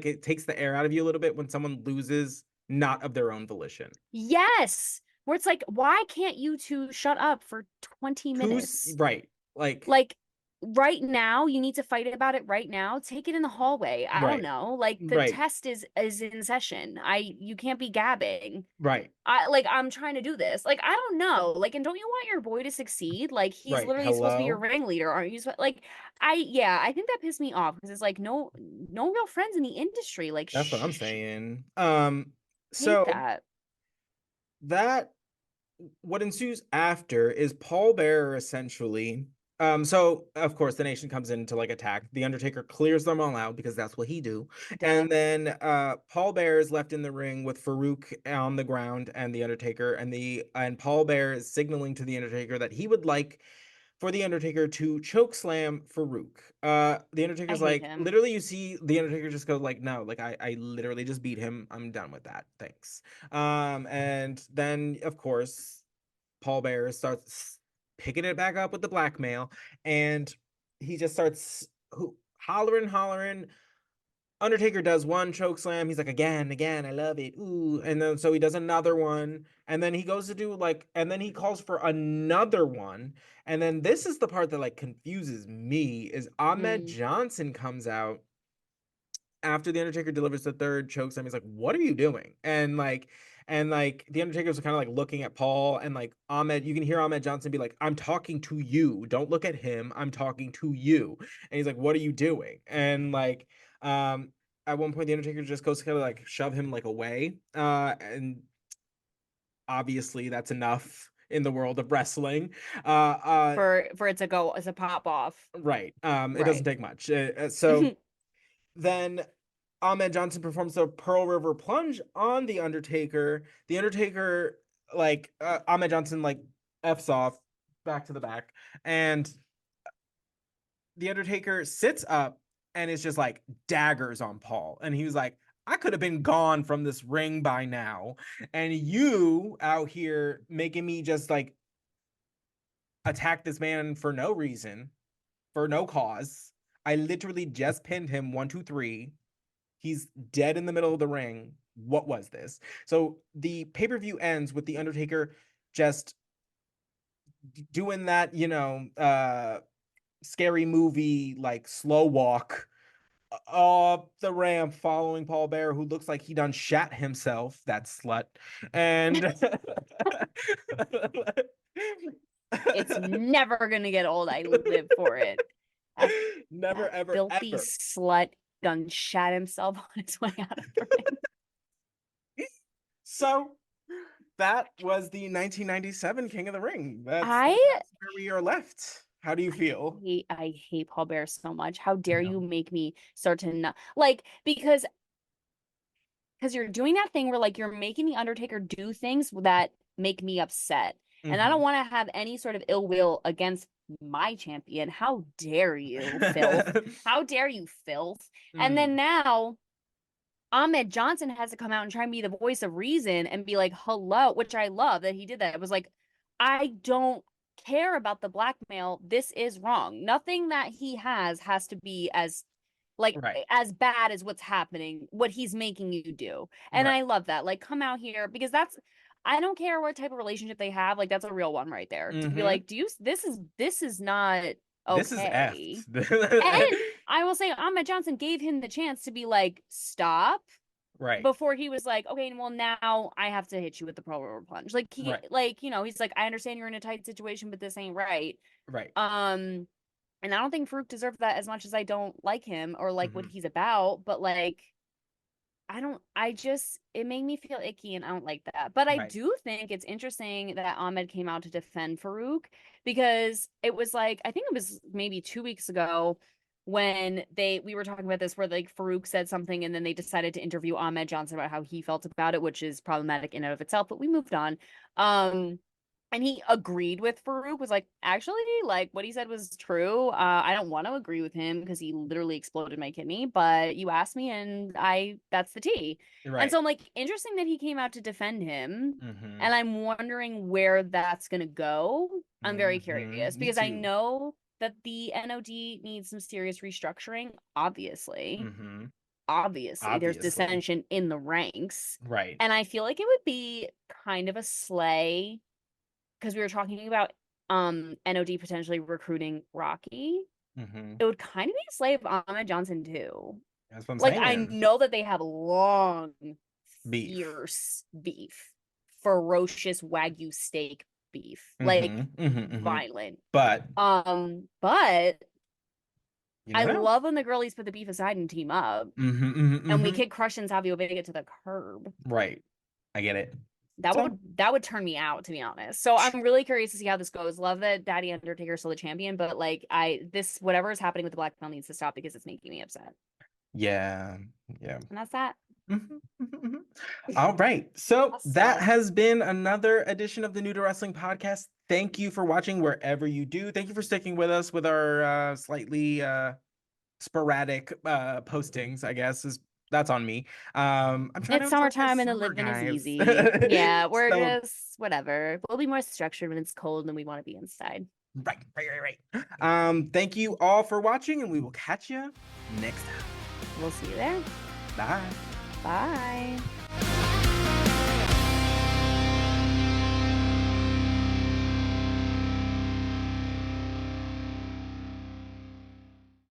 it takes the air out of you a little bit when someone loses not of their own volition. yes. Where it's like, why can't you two shut up for 20 minutes? Right. Like right now, you need to fight about it right now. Take it in the hallway. I don't Right. know. Like the Right. test is in session. You can't be gabbing. Right. I'm trying to do this. Like I don't know. Like and don't you want your boy to succeed? Like he's Right. literally supposed to be your Hello. ringleader, aren't you? Like I think that pissed me off because it's like no real friends in the industry. Like That's what I'm shh, saying. hate So that. that what ensues after is Paul Bearer essentially. So of course the nation comes in to like attack. The Undertaker clears them all out because that's what he do. Duh. And then Paul Bear is left in the ring with Farouk on the ground and the Undertaker, and Paul Bear is signaling to the Undertaker that he would like for the Undertaker to choke slam Farouk. The I Undertaker's hate like, him. literally, you see the Undertaker just go like, no, like I literally just beat him. I'm done with that. Thanks. And then of course Paul Bear starts picking it back up with the blackmail, and he just starts hollering. Undertaker does one choke slam. He's like, again, again, I love it. Ooh. And then so he does another one. And then he goes to do like, and then he calls for another one. And then this is the part that like confuses me is Ahmed Mm. Johnson comes out after the Undertaker delivers the third chokeslam. He's like, "What are you doing?" And the Undertaker's kind of like looking at Paul, and like Ahmed, you can hear Ahmed Johnson be like, "I'm talking to you. Don't look at him. I'm talking to you." And he's like, "What are you doing?" And like, at one point, the Undertaker just goes to kind of like shove him like away, and obviously that's enough in the world of wrestling. For it to go as a pop off. Right. It doesn't Right. take much. So then Ahmed Johnson performs the Pearl River Plunge on the Undertaker. The Undertaker, like Ahmed Johnson, like f's off back to the back, and the Undertaker sits up and is just like daggers on Paul, and he was like, "I could have been gone from this ring by now, and you out here making me just like attack this man for no reason, for no cause. I literally just pinned him 1, 2, 3. He's dead in the middle of the ring. What was this?" So the pay per view ends with the Undertaker just doing that, scary movie like slow walk up the ramp, following Paul Bear, who looks like he done shat himself. That slut, and It's never gonna get old. I live for it. That never, that ever, filthy ever. slut done shat himself on his way out of the ring. So that was the 1997 King of the Ring. I That's where we are left. How do you feel? I hate Paul Bear so much. How dare you make me start to not like because you're doing that thing where like you're making the Undertaker do things that make me upset. And I don't Hmm. want to have any sort of ill will against my champion. How dare you, filth? How dare you, filth? And then Mm, now Ahmed Johnson has to come out and try and be the voice of reason and be like, hello, which I love that he did that. It was like, I don't care about the blackmail. This is wrong. Nothing that he has to be right, as bad as what's happening, what he's making you do. And right. I love that. Like, come out here because I don't care what type of relationship they have. Like, that's a real one right there. To be Hmm. like, this is not This is okay. effed. And I will say Ahmed Johnson gave him the chance to be like, stop Right, before he was like, okay, well now I have to hit you with the pro roller plunge. right, He's like, I understand you're in a tight situation, but this ain't right. right. Um, and I don't think Farouk deserved that as much as I don't like him or like what Hmm. he's about, but like I just it made me feel icky and I don't like that. But I Right. do think it's interesting that Ahmed came out to defend Farouk because it was like I think it was maybe 2 weeks ago when we were talking about this where like Farouk said something and then they decided to interview Ahmed Johnson about how he felt about it, which is problematic in and of itself, but we moved on. And he agreed with Farouk, was like, actually, like what he said was true. I don't want to agree with him because he literally exploded my kidney, but you asked me and that's the tea. And Right. so I'm like, interesting that he came out to defend him. Hmm. And I'm wondering where that's going to go. I'm very Hmm. curious Me because I too. know that the NOD needs some serious restructuring, obviously. Hmm. Obviously, there's Obviously. dissension in the ranks. Right. And I feel like it would be kind of a slay because we were talking about NOD potentially recruiting Rocky. Hmm. It would kind of be a slave Ahmed Johnson too. That's what I'm Like I saying. know that they have long, Beef. fierce beef, ferocious Wagyu steak beef, Hmm. like Hmm. Hmm. violent. But But you I never know. love when the girlies put the beef aside and team up, Hmm. Hmm. and we Hmm. kick Crush and Savio Vega to the curb. Right. I get it. That would turn me out, to be honest. So I'm really curious to see how this goes. Love that Daddy Undertaker's still the champion, but like whatever is happening with the black belt needs to stop because it's making me upset. Yeah. And that's that. All right. So Awesome. that has been another edition of the New to Wrestling podcast. Thank you for watching wherever you do. Thank you for sticking with us with our slightly sporadic postings, I guess that's on me. I'm trying It's to enjoy summertime and the summer, living is guys. easy. Yeah, we're So, just whatever. We'll be more structured when it's cold and we want to be inside. right. Thank you all for watching, and we will catch you next time. We'll see you there. Bye. Bye.